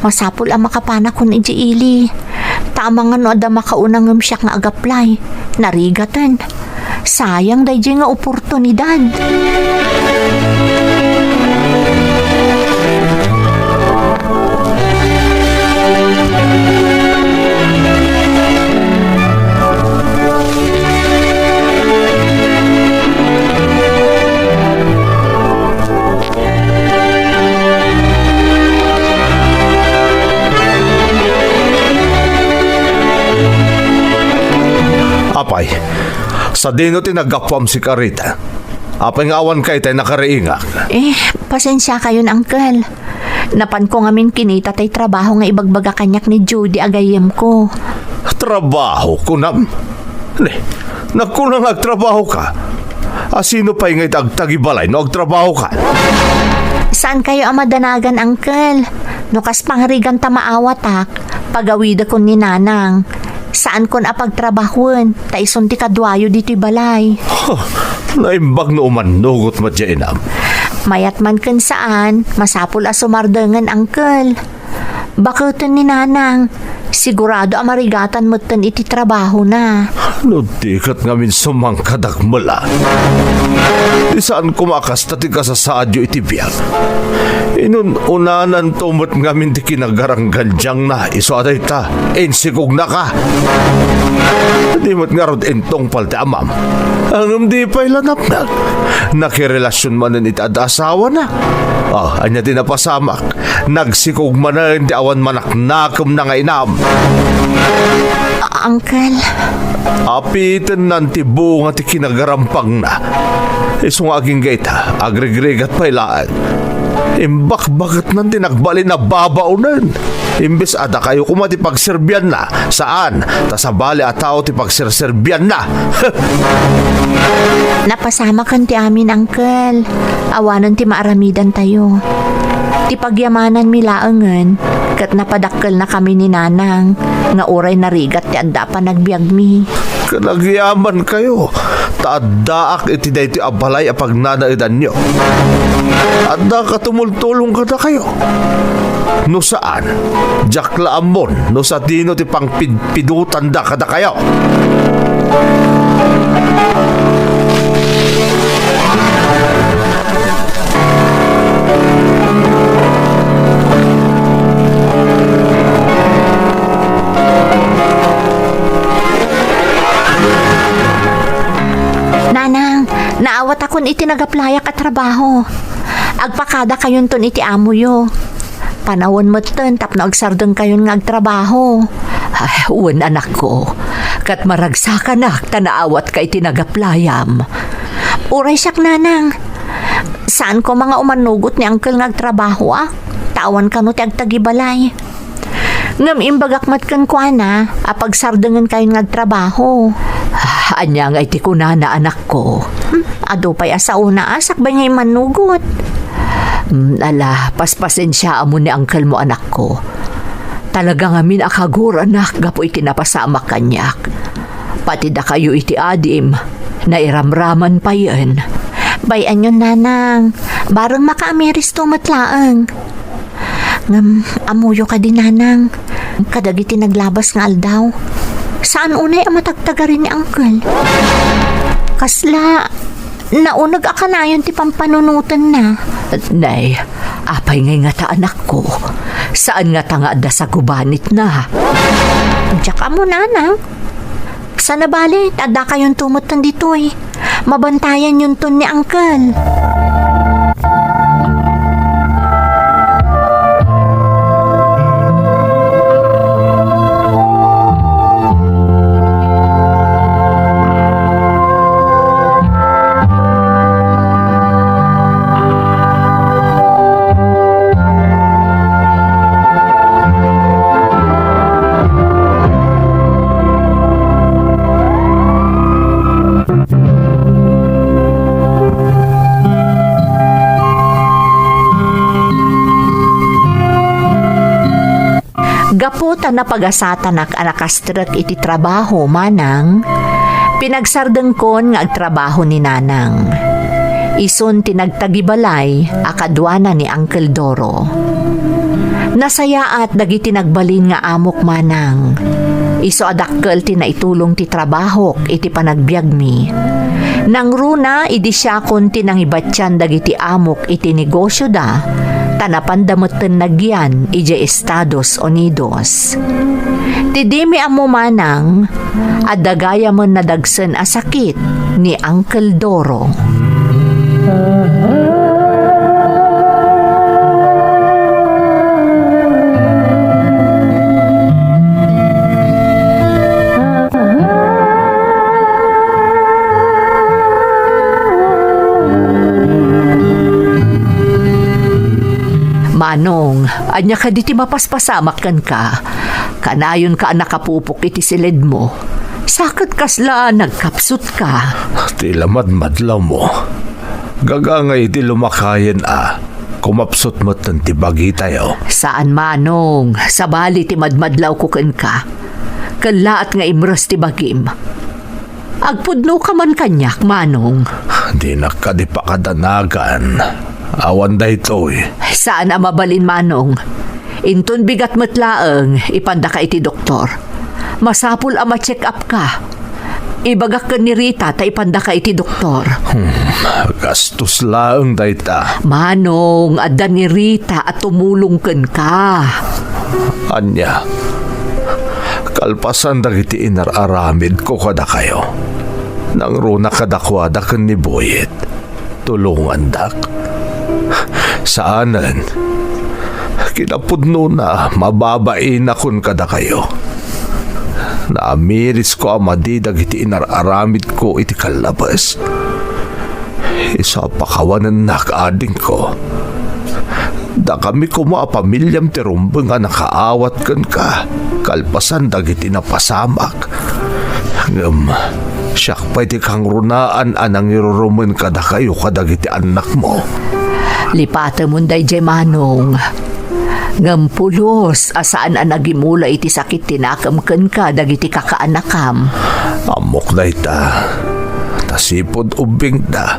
Masapul ang makapanak kon iji ili. Tama nga no ada makaunang siyak nga agaplay. Narigatan. Sayang day nga oportunidad. Sa dino ti nagapwam si Karita. Apay nga awan kay tayo nakariingak. Pasensya kayo na, Uncle. Napan ko ngamin kinita tay trabaho nga ibagbaga kanyak ni Judy agayem ko. Trabaho ko nam. Nagkunang agtrabaho ka. Sino pa'y nga'y agtagibalay no agtrabaho ka? Saan kayo ang madanagan, Uncle? Nukas pangrigan ta maawatak, pagawida ko ni Nanang. Saan kon apagtrabahon, ta isunti kadwayo dito'y balay. Naimbag no umanugot mo dyan inam. Mayat man kun saan, masapul a sumardangan, Uncle. Bakit ni Nanang? Sigurado amarigatan mo tan iti trabaho na. No dikat ngamin sumangkadak mula. Di saan kumakas tati ka sa sadyo iti biyag. Inun unanan tumot ngamin di kinagaranggan diyang na iso aday ta. Ensikog na ka. Di mo't nga rod entong palte amam. Ang di pa'y lanap na. Nakirelasyon manan iti ada asawa na. Anya din napasamak. Nagsikog manan di awan manaknakom na nga inam. Uncle, Apitan nanti bunga ti kinagarampang na. Isong aging gaita, agrigrigat pailaan. Imbak-bakit nanti nagbali na babaunan. Imbes ada kayo kumati pagserbian na. Saan? Ta sa bali at tao ti pagserserbian na. napasama kan ti amin, Uncle. Awanan ti maaramidan tayo. Ti pagyamanan mi laengen, kat napadakkel na kami ni Nanang, nga uray narigat ti adda pa nagbiag mi. Kanagyaman kayo. Taadaak iti day ti abalay apag nanaidan nyo. Adda katumultulong kada kayo. No saan? Jakla amon. No sa dino ti pangpidutan da kada kayo. Nanang, naawat akon iti nagaplayak at trabaho. Agpakada kayon ton iti amuyo. Panawon mo ton tapno agsardeng kayon nga agtrabaho. Ay, uwan anak ko. Kat maragsakan na, tanaawat ka itinagaplayam. Uray siyak, Nanang. Saan ko mga umanugot ni Uncle nga agtrabaho Tawan ka no ti agtagibalay. Ngam imbagakmat kan kwa na, apagsardengan kayon nga agtrabaho. Anya nga iti kunana anak ko. Ado pa'y asauna asak ba ngay manugot? Ala, paspasensya mo ni uncle mo anak ko. Talaga nga min akagur anak, gapo iti napasamak kanyak. Pati da kayo iti adim, nairamraman pa yan. Bayan yun, Nanang. Barang makaamiris tumatlaang. Ngam, amuyo ka din, Nanang. Kadagiti naglabas nga aldaw. Saan unay ang matagtaga rin ni Uncle? Kasla, naunag akanayon ti pampanunutan na. Nay, apay ngay nga ta anak ko. Saan nga ta nga da sa gubanit na? Diyak mo, Nanang. Sana bali, tada kayong tumutan dito Mabantayan yun ton ni Uncle. Gaputa na pagasatan ak anakastrak iti trabaho manang, pinagsardeng kon nga agtrabaho ni Nanang. Ison tinagtagibalay akadwana ni Uncle Doro. Nasaya at dagiti nagbalin nga amok manang. Iso adakkel tinaitulong ti trabaho iti panagbiag mi. Nang runa idi siya kon tinangibatyan dagiti amok iti negosyo da. Tanapandamutan nagyan ije Estados Unidos. Tidimi amo manang at dagaya mo nadagsen a sakit ni Uncle Doro. Manong, anya ka diti mapaspasamak kan ka. Kanayon ka nakapupok iti silid mo. Sakit kasla, nagkapsut ka. Tila madmadlaw mo. Gagangay ti lumakayan kumapsot mo ti bagi tayo. Saan Manong? Sa bali ti madmadlaw ko kan ka. Kalaat nga imras ti bagim. Agpudno ka man kanyak, Manong. Di na ka di pakadanagan. Awan da ito Saan ang mabalin, Manong? Inton bigat matlaang, ipanda ka iti doktor. Masapul ang ma-check up ka. Ibagak ka ni Rita, ta ipanda ka iti doktor. Gastos laang da ita. Manong, adda ni Rita at tumulong ka. Anya, kalpasan dagiti inararamid ko kada kayo. Nang runa kadakwada kan ni Boyet. Tulungan dak. Saanan, kinapudno na mababain akon kada kayo. Naamiris ko amadi dagiti inararamid ko iti kalabas. Isa pakawanan nakading ko. Da kami ko mga pamilyam ti rumbeng nga nakaawat kan ka. Kalpasan dagiti napasamak. Siyak pa iti kang runaan anang irurumen kada kayo kadagiti anak mo. Lipata mo day jay Manong. Ngampulos, asaan ang nagimula iti sakit tinakam ka dagiti kakaanakam. Amok na ita. Tasipod ubing da.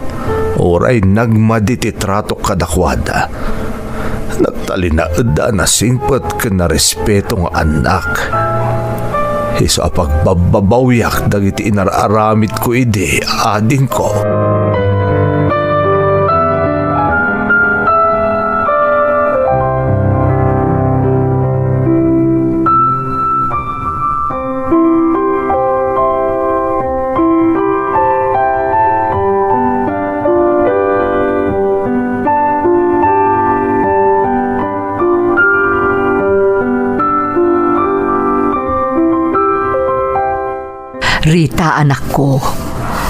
Oray nagmaditi trato kadakwada. Nagtalinaad na singpet ka na respetong anak. Iso pagbababawiyak dagiti inararamid ko ide ading ko. Rita, anak ko,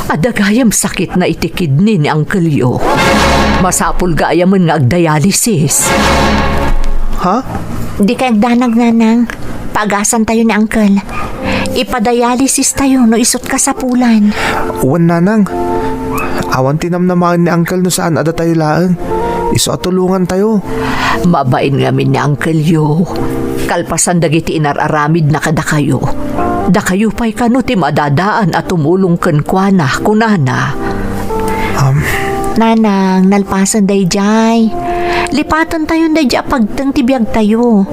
adagayam sakit na iti kidney ni Uncle Yo. Masapul gayam nga ag-dialysis. Ha? Di ka agdanag, Nanang. Pagasan tayo ni Uncle. Ipadialysis tayo no isot ka sa pulan. Uwan, Nanang. Awan tinamnamaan ni Uncle no saan ada tayo laan. Iso atulungan tayo. Mabain ngamin ni Uncle Yo. Kalpasan dagiti inararamid na kada kayo. Da kayo pa'y kano ti madadaan at tumulong kenkwana kunana. Nanang, nalpasan day jay. Lipatan tayo day jay pagtang tibiyag tayo.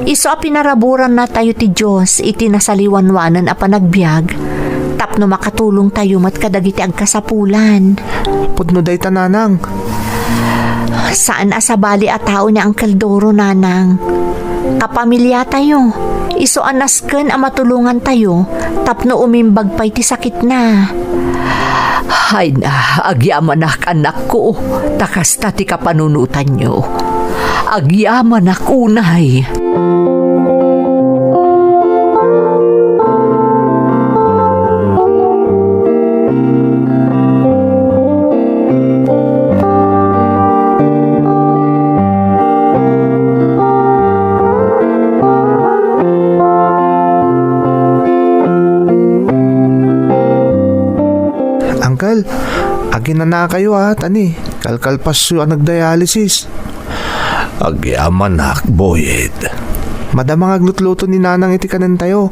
Iso a pinaraburan na tayo ti Diyos iti nasaliwanwanan a panagbiag. Tapno makatulong tayo mat kadagiti agkasapulan. Pudno day ta, Nanang. Saan asabali a tao ni Uncle Doro, Nanang? Kapamilya tayo. Iso anasken a matulungan tayo tapno umimbag pa'y ti sakit na. Hay na, agyamanak anak ko. Takasta ti kapanunutan nyo. Agyamanak unay. Uncle, agin na kayo tani. Kalkalpas yung nagdialysis. Agyaman Boyet. Madamang aglutluto ni Nanang iti kanan tayo.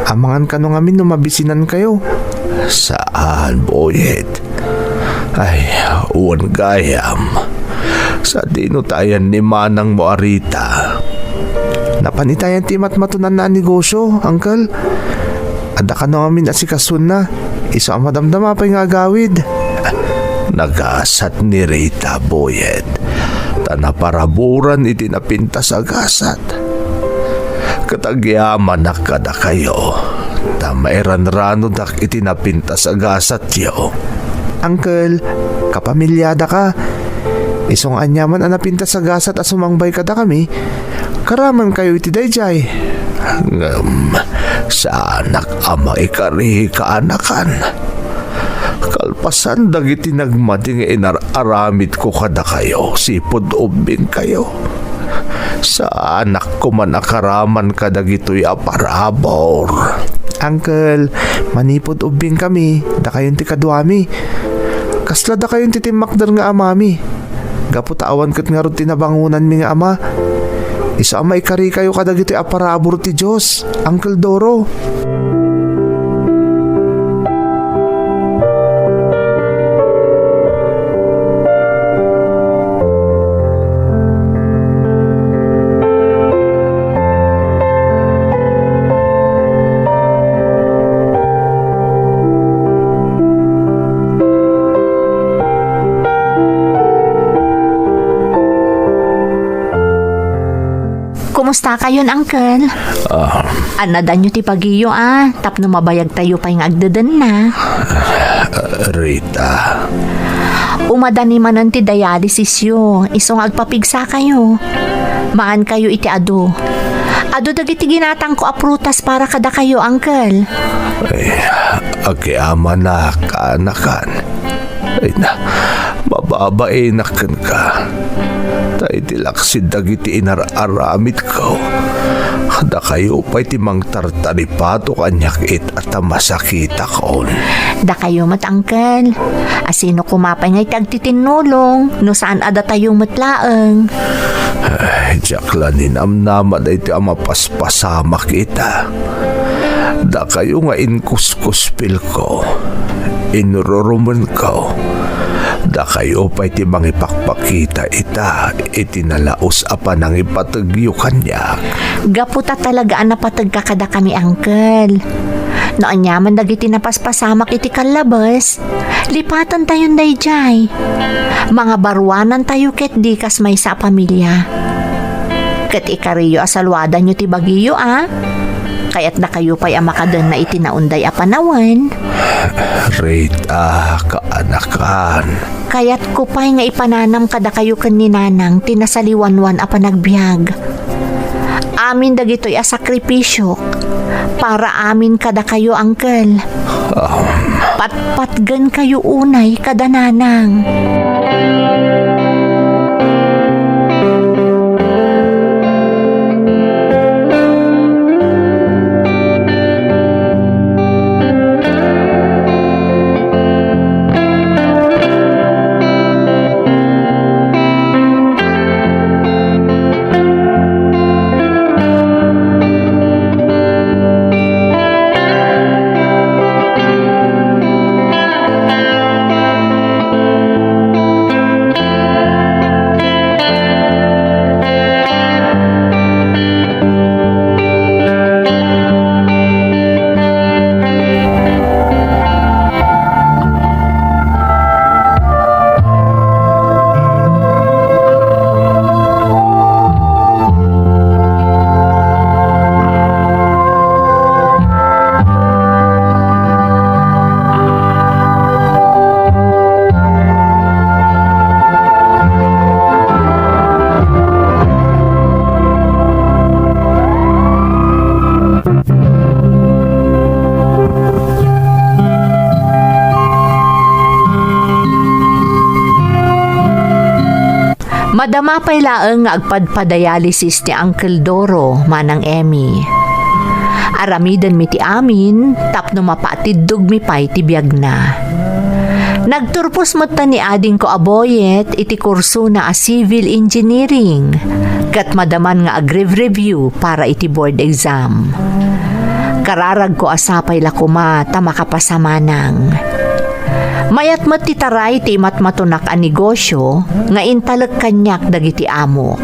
Amangan ka nung amin mabisinan kayo. Saan, Boyet? Ay, uwan gayam. Sa dinutayan ni Manang mo arita. Napanitayan ti matmatunan na ang negosyo, Uncle. Ada ka nung amin asikasun na. Iso ang madamdama pa'y nga gawid. Nagasat ni Rita, Boyet. Tanaparaburan iti napintas agasat. Katagyaman na kada kayo. Tamairan rano dak iti napintas agasat yo. Uncle, kapamilyada ka. Isong anyaman ang napintas agasat at sumangbay kada kami. Karaman kayo iti dayjay. Sa anak ama ikarihi kaanakan. Apasan dagiti nagmading inararamid ko kada kayo, sipod ubing kayo. Sa anak ko man akaraman kadagito'y aparabor. Uncle, manipod ubing kami, da kayon ti kadwami. Kasla da kayon ti timakder nga amami. Gaputawan kat nga ron tinabangunan mi nga ama. Isa may kari kayo kadagito'y aparabor ti Diyos, Uncle Doro. Kumusta kayon, Uncle? Anadan nyo ti pagiyo tapno mabayag tayo pa yung agdadan na. Rita, Umadani manan ti dialysis yo, isong agpapigsa kayo. Maan kayo iti ado. Ado dagiti ginatang ko aprutas para kada kayo, Uncle. agiama na kaanakan. Ay na, mababainakan ka. Tay tilaksid dagiti inararamid ko. Da kayo pa'y timang tartaripato kanyak at masakita kon. Da kayo mat, Uncle. Asino kumapay ngay tagtitinulong, no saan ada tayo matlaeng. Jakla ninamnama da iti amapaspasama kita. Da kayo nga inkuskuspil ko. Inururuman ko. Da kayo pa'y timang ipakpakita itinalaos apa nang ipatagyo kanyak. Gaputa talaga napatag ka kada kami, Uncle. Noon yaman dagiti napaspasamak iti kalabas. Lipatan tayon dayjay. Mga baruanan tayo ket di kas may sa pamilya. Ket ikariyo asalwada nyo ti bagiyo Kaya't na kayo pa'y amakadan na itinaunday apanawan. Rita, kaanakan. Kaya't ko pa'y nga ipananam kada kayo kaninanang tinasaliwanwan a panagbiag. Amin dagito'y asakripisyo para amin kada kayo, Uncle. Patpatgan kayo unay kada nanang. Madama pa'y laeng nga agpadpadialysis ti Uncle Doro manang Emmy. Aramidan mi ti amin tapno mapatiddog mi pa'y ti biag na. Nagturpos mo ta ni ading ko aboyet iti kurso na civil engineering kat madaman nga agrev-review para iti board exam. Kararag ko asapay lakuma ta makapasamanang. Mayat mat titaray ti matmatunak a negosyo nga intalag kanyak dagiti amok.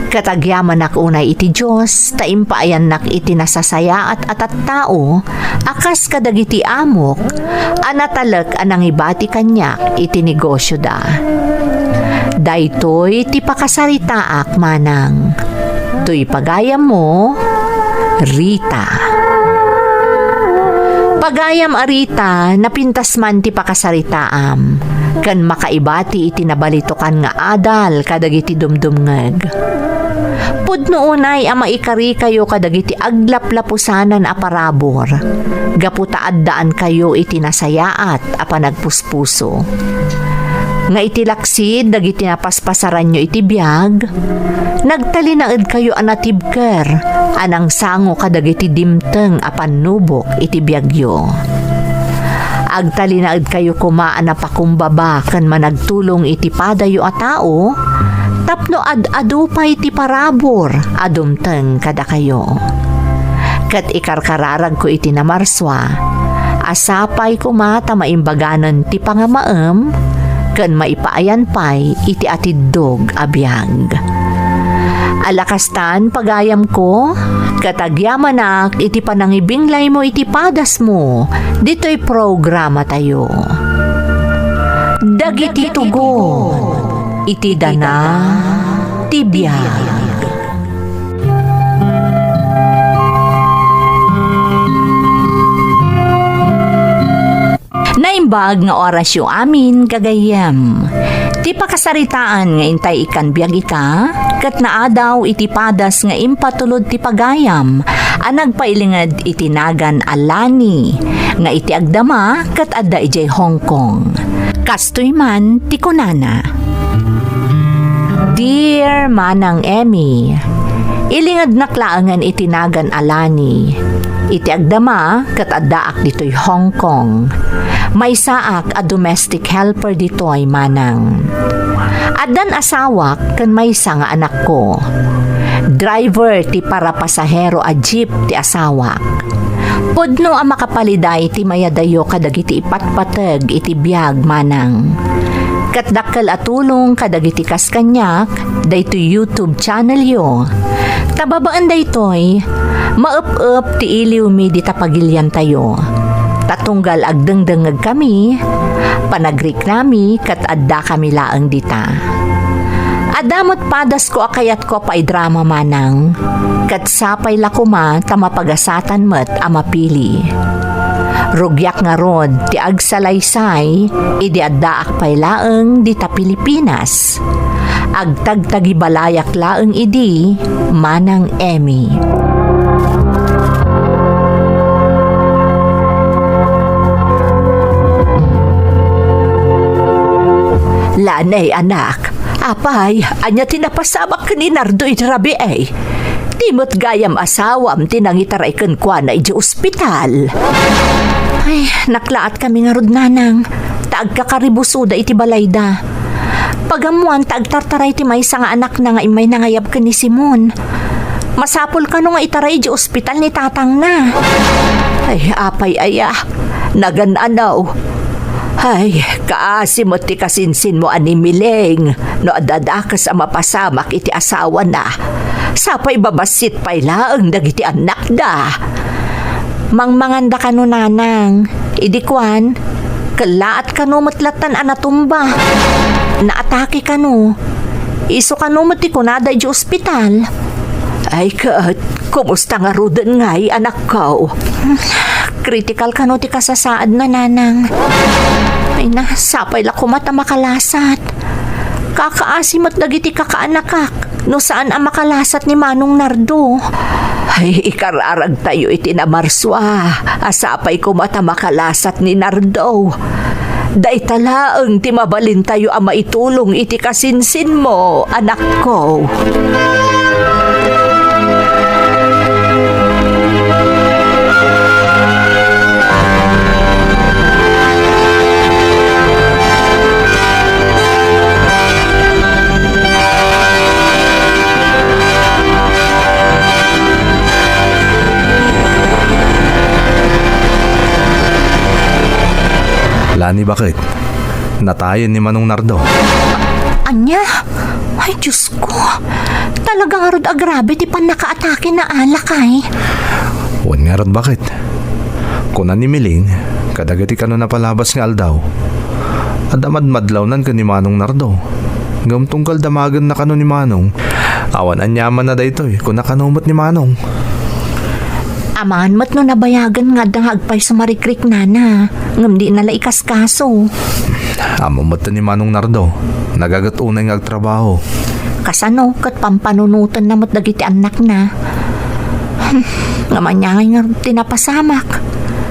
Katagyaman nak unay iti Diyos, taimpaayan nak iti nasasaya at tao, akas kadagiti amok, anatalag anang ibati kanyak iti negosyo da. Daytoy ti pakasaritaak manang. Tuy pagayam mo, Rita. Pagayam arita, napintas man ti pakasaritaam, kan makaibati iti nabalitokan nga adal kadagiti dumdumngeg. Pudno unay ang maikari kayo kadagiti aglaplapusanan a parabor. Gaputa addaan kayo iti nasayaat a panagpuspuso. Nga iti laksid dagiti napaspasaran nyo iti biag, nagtalinaed kayo anatibker, anang sango kadagiti dimteng a panubok iti biagyo. Agtalinaed kayo kumaan na pakumbaba kan managtulong iti padayo a tao, tapno ad-adu pa iti parabor adumteng kada kayo. Kat ikarkararag ko iti namarswa, asapay kumata maimbaganan ti pangamaem, kan maipaayan pay iti atiddog abiyag. Alakastan pagayam ko, katagyamanak iti panangibinglay mo iti padas mo, dito'y programa tayo. Dagiti tugon, iti dana, tibiyag. Naimbag nga orasyo amin gagayem. Ti pakasaritaan nga intay ikan biyag ika, kat naadaw iti padas nga impatulod ti pagayam, anag pailingad iti nagan alani, nga iti agdama kat adda ijay Hong Kong. Kastoy man ti kunana. Dear Manang Emmy, ilingad naklaangan iti nagan alani, iti agdama kat addaak dito'y Hong Kong. May saak a domestic helper dito'y manang. Addan asawak kan may nga anak ko. Driver ti para pasahero a jeep ti asawak. Pudno a makapaliday ti mayadayo kadagiti ipatpateg iti biag manang. Katdakkel a tulong kadagiti kaskanyak daytoy YouTube channel yo. Tababaan daytoy maup-up ti iliw mi di tapagilyan tayo. Tatunggal agdengdengeg kami, panagrik nami kat adda kami laeng dita. Adamot padas ko akayat ko pa drama manang, kat sapay lakuma tamapagasatan met a mapili. Rugyak nga rod ti agsalaysay, idi addaak pay laeng dita Pilipinas. Agtagtagi balayak laeng idi, Manang Emmy. Lanay anak, apay, anya tinapasabak ni Nardo itrabi eh. Timot gayam asawam tinangitaray kwa na iji ospital. Ay, naklaat kami nga rod nanang. Taag kakaribusuda iti balayda. Pagamuan taag tartaray ti maysa nga anak na nga imay nangayab ka ni Simon. Masapol ka no nga itaray iji ospital ni tatang na. Ay, apay aya, nagananaw. Ay, kaasimot ti kasinsin mo ani Mileng, no adadakas a mapasamak iti asawa na. Sapay babasit pay laeng dagiti anak da. Mangmanganda ka no nanang, idikwan, kalaat ka no matlatan anatumba. Naatake ka no, iso ka no mati kunada iti ospital. Ay kat, kumusta nga rudan ngay anak ko? Critical ka no ti kasasaad na nanang. Ay na, sapay la kumata makalasat. Kakaasimot dagiti kakaanakak, no saan ang makalasat ni Manong Nardo. Ay, ikararag tayo iti namarswa, asapay kumata makalasat ni Nardo. Day talaeng ti mabalin tayo ang maitulong iti kasinsin mo, anak ko. Lani, bakit? Natayan ni Manong Nardo. Anya? Ay, Diyos ko. Talagang arod agrabe ti pan nakaatake na alak ay. Wan nga ron, bakit? Kunan ni Miling, kadagati ka no napalabas nga aldaw. Adamadmadlawnan ka ni Manong Nardo. Gamtungkal damagan na kano ni Manong. Awan anyaman na daytoy kung nakanumot ni Manong. Aman mat no nabayagan nga dangagpay sa marikrik nana. Ngam di nala ikaskaso. Amamot ni Manong Nardo. Nagagat unay nga agtrabaho. Kasano kat pampanunutan na mo't dagiti anak na. Naman niya nga tinapasamak.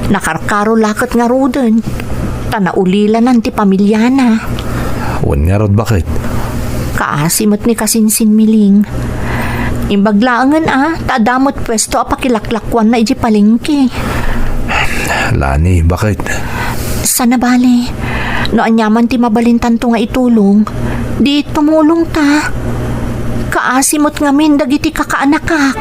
Nakarkaro lakat nga ruden. Tanaulila ng ti pamilya na. Wan nga rod bakit? Kaasimot ni Kasinsin Miling. Imbaglaangan tadamot pwesto pakilaklakwan na iji palengke. Lani, bakit? Sana bale, no anyaman ti mabalintan to nga itulong, di tumulong ta. Kaasimot ngamin dagiti kakaanakak.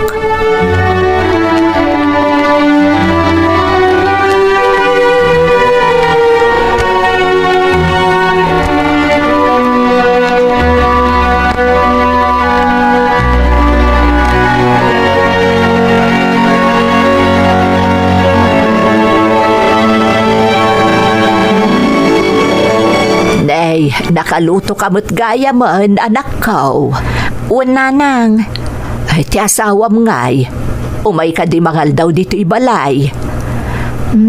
Nay, nakaluto kamot gaya man, anak ko. Una nang, ay ti asawam ngay. Umay ka di mangal daw dito ibalay.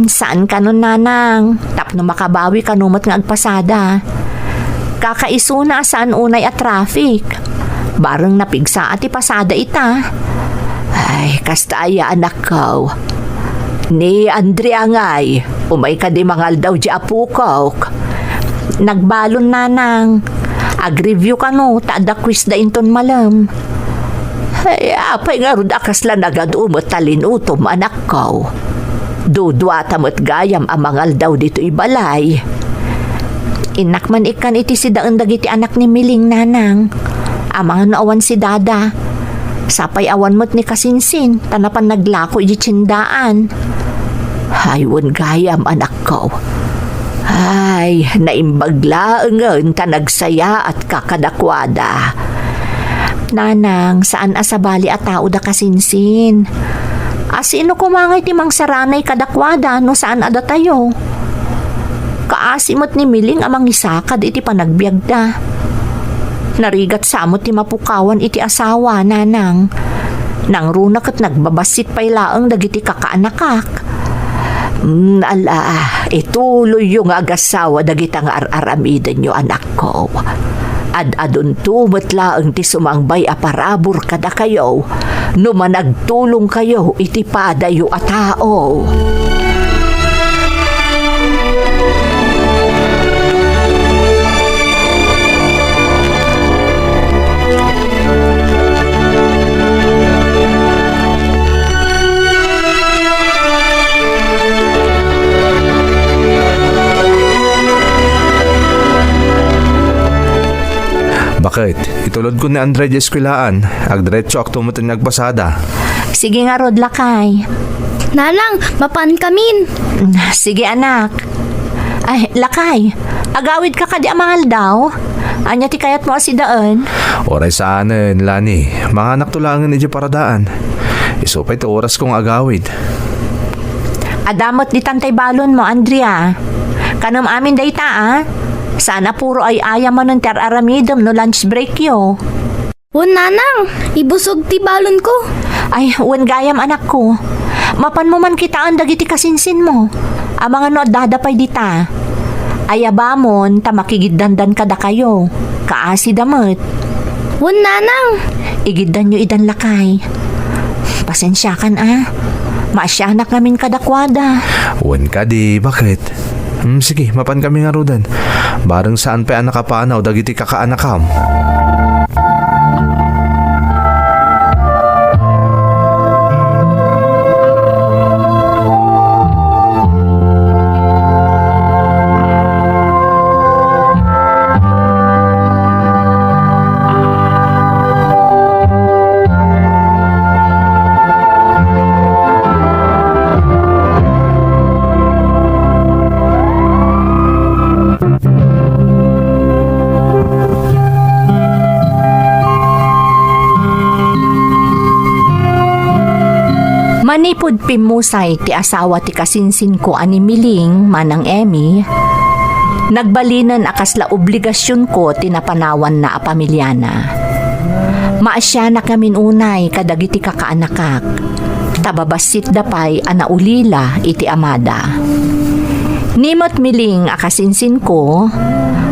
Saan ka nun, nanang? Tapno makabawi ka numot nga agpasada. Kakaisuna saan unay at traffic. Barang napigsa at ipasada ita. Ay, kastaya anak ko. Ni Andrea ngay, umay ka di mangal daw di apukok. Nagbalon, nanang. Ag-review ka no, taada quiz da inton malam. Ay, apay nga rod akas lang nagadumot talinutom anak ko. Dudwa tamot gayam amangal daw dito ibalay. Inak man ikan iti si daan dagiti anak ni Miling, nanang. Amang naawan si dada. Sapay awan mo't ni Kasinsin, tanapan naglako iti tsindaan. Haywan gayam anak ko. Ay, naimbaglaangan tanagsaya at kakadakwada. Nanang, saan asabali at tao da Kasinsin? Asino kumangay timang saranay kadakwada no saan ada tayo? Kaasimot ni Miling amang isakad iti panagbiag da. Narigat samot ti mapukawan iti asawa, nanang. Nang runak at nagbabasit pay laang dagiti kakaanakak. Ituloy yung agasawa dagita nga ar-aramidan nyo anak ko. Ad-adun tumot laang ti sumangbay aparabor kada kayo, no managtulong kayo iti padayo a tao. Bakit? Itulod ko ni Andre di eskwilaan. Agdiretso ak tumutin nagpasada. Sige nga, Rod, lakay. Nanang, mapan kamin. Sige, anak. Ay, lakay. Agawid ka kadi amangal daw. Anya ti kayat mo si daan. Oray saanen, Lani. Mga anak tulangan ni di paradaan. Isupay to oras kong agawid. Adamot di tantay balon mo, Andrea. Kanam amin dayta, Sana puro ay ayaman ng ter-aramidam no lunch break yo. Wan, nanang, ibusog ti balon ko. Ay, wan gayam anak ko. Mapan mo man kita ang dagiti Kasinsin mo. Amang ano dadapay dita. Ayabamon, tamakigiddandan kada kayo. Kaasi damot. Wan, nanang. Igiddan nyo idan lakay. Pasensya kan Maasyanak namin kadakwada. Wan ka di, bakit? Sige, mapan kami nga rudan. Barang saan pa anak kapanaw dagiti kakaanakam. Manipod pimusay ti asawa ti Kasinsin ko ani Miling manang Emmy. Nagbalinan akasla obligasyon ko tinapanawan na a pamilyana. Maasya na kamin unay kadagiti kakaanakak. Tababasit dapay anaulila iti amada. Nimot Miling a Kasinsin ko,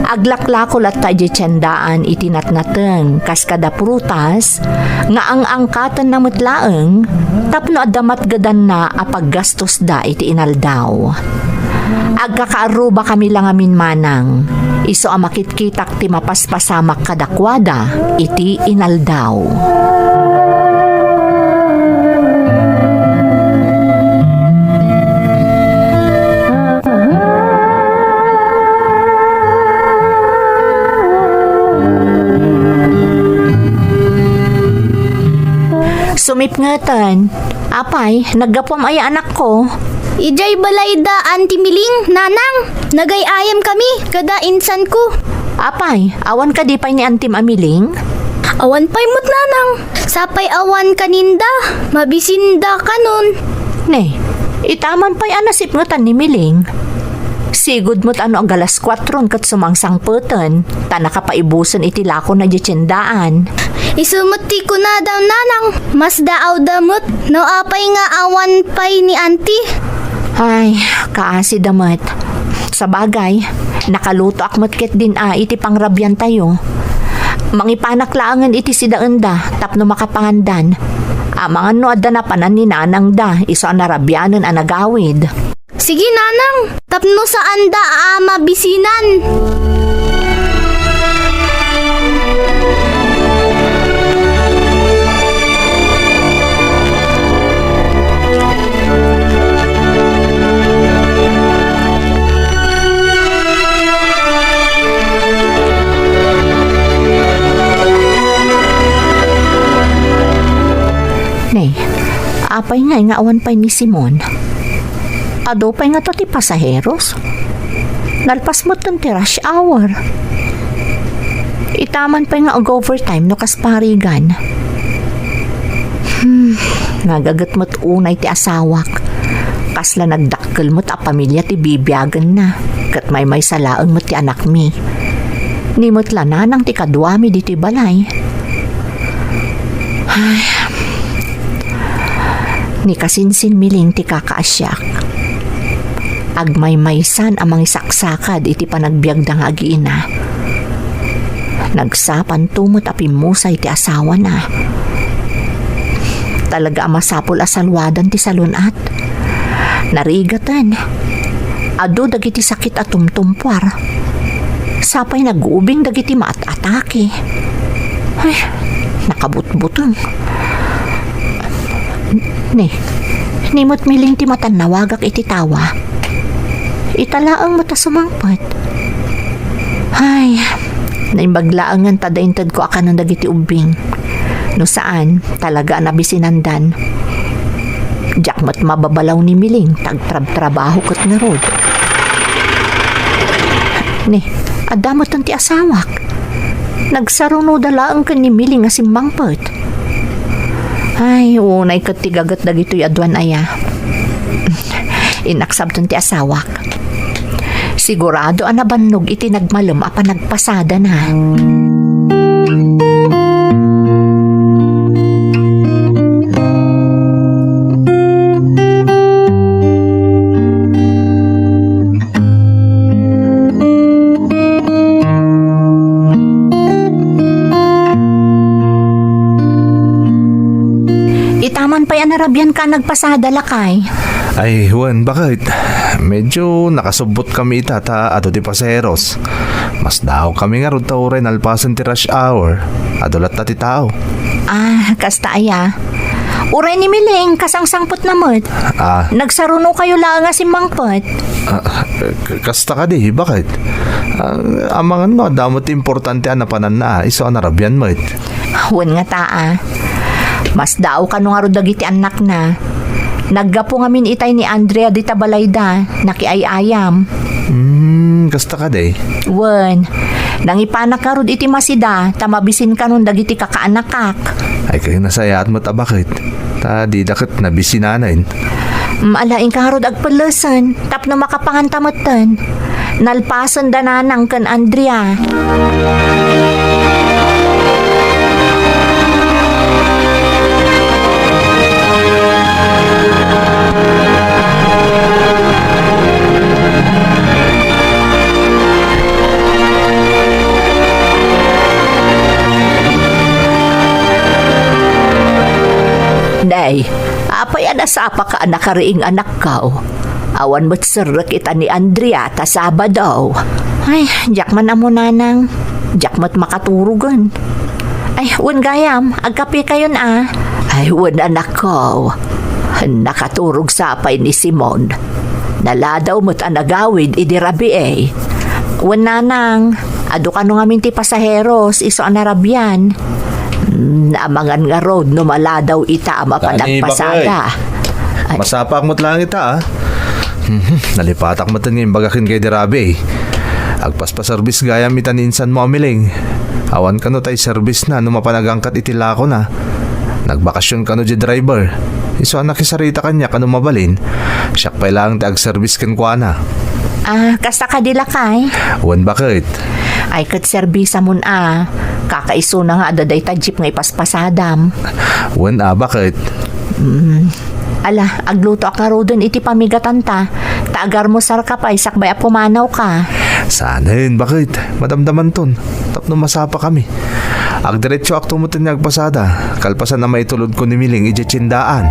Aglaklakol at tayo tiyandaan itinatnateng kas kada prutas nga ang angkatan na mutlaeng tapno adamat gadan na apaggastos da iti inaldaw. Agkakaaruba kami lang amin manang iso ang makitkitak ti mapaspasamak kadakwada iti inaldaw. Sumipngatan. Apay, naggapwam ay anak ko. Ijay balayda, Auntie Miling, Nanang. Nagay-ayam kami, kada insan ko. Apay, awan ka di pay ni Antim Amiling? Awan pa'y mo't Nanang. Sapay awan kaninda. Mabisinda ka nun. Ne, itaman pa'y anasipngatan ni Miling. Sigud mo't ano ang galas 4 kat sumangsang putan. Tanaka paibusan iti lako na ditsendaan. Isumuti ko na daw Nanang. Mas daaw damot. No apay nga awan pa'y ni Auntie. Ay, kaasi damat. Sa bagay, nakaluto akmat ket din iti pangrabyan tayo. Mangipanaklaangan iti si daenda tapno makapangandan. Amangan no adda na panan ni Nanang da iso ang narabyanan ang nagawid. Sige Nanang, tapno saan da mabisinan. Ne, apay nga awan pay ni Simon. Ado pay nga to ti pasaheros. Nalpas mo ti rush hour. Itaman pay nga og overtime no kasparigan. Nagagat mo't unay ti asawak. Kasla nagdakkel mo't a pamilya ti bibiyagan na. Kat may salaang mo't ti anak mi. Nimot lananang ti kadwami di ti balay. Ay, ni kasinsin miling ti kakaasyak. Agmay-maysan amang isaksakad iti panagbiag da nga agiina. Nagsapan tumot apimusay ti asawa na. Talaga amasapol asalwadan ti salunat. Narigatan. Ado dagiti sakit at tumtumpwar. Sapay nag-ubing dagiti maat-atake. Ay, nakabutbutong. Ne, nimot miling ti matan nawagak iti tawa. Italaang mata sumangpat. Ay, naimbaglaangan tadaintad ko akan ng dagiti ubing. No saan, talaga nabisinandan. Jakmat mababalaw ni Miling, tagtrab-trabaho kat nga rod. Ne, adamot ang ti asawak. Nagsaruno dalaang kan ni Miling nga simbangpat. Ay, unay kat tigagat dagito'y adwan aya. Inaksab ti asawak. Sigurado ang nabannog iti nagmalum apa nagpasada na. Itaman pa'y anarabyan ka nagpasada lakay. Ay, Juan, bakit? Medyo nakasubot kami itata ato ti paseros. Mas daw kami nga ron rin alpasan ti rush hour. Adulat na ti tao. Ah, kasta aya. Uray ni Miling, kasangsangpot na mo't. Nagsaruno kayo lang nga si Mangpot. Kasta ka di, bakit? Amangan no, damot importante anapanan na, iso anarabyan mo it. Huwag nga taa. Mas daw ka nung arod dagiti anak na. Naggapo nga min itay ni Andrea di Tabalayda, nakiayayam. Kasta ka di? Wen, nangipanak ka rod iti masida, tamabisin ka nun dagiti kakaanakak. Ay kayo nasayat mo ta bakit? Ta di dakit nabisinanain. Alaing ka rod agpalasan, tapno makapangantamatan. Nalpasan dananang kan Andrea. Nay, apay anasapa ka anak kariing anak ka. Awan mo't sirek kita ni Andrea ta Sabado. Ay, jak man amo nanang. Jak mo't makaturugan. Ay, wan gayam, agkape kayo na. Ay, wan anak ko. Nakaturog sapay ni Simon. Naladaw mo't anagawid idirabi Wan nanang, ado ka nung amin ti pasaheros, iso anarabyan. Naamangan nga road no maladaw ita ama panagpasada. Masapak mo't lang ita Nalipatak mo tan ngayon bagakin kay Dirabe Agpaspa-service gayam ita ni insan mo amiling. Awan ka no tay service na no mapanagangkat itila ko na. Nagbakasyon ka no di driver. Iso anak isarita kanya ka no mabalin. Siyak pa lang ti ag-service kan kwa na. Kasta ka dila kay? Wan bakit? Ay, kat serbisa mun kakaiso na nga adaday ta jeep nga ipaspasadam. Wan bakit? Ala, agluto ka ro dun iti pamigatan ta. Taagar mo sar ka pa, isakbay a pumanaw ka. Sanahin, bakit? Madamdaman ton. Tapno masapa kami. Agdiretso akto mo tin nagpasada. Kalpasan na maitulod ko ni Miling ijitsindaan.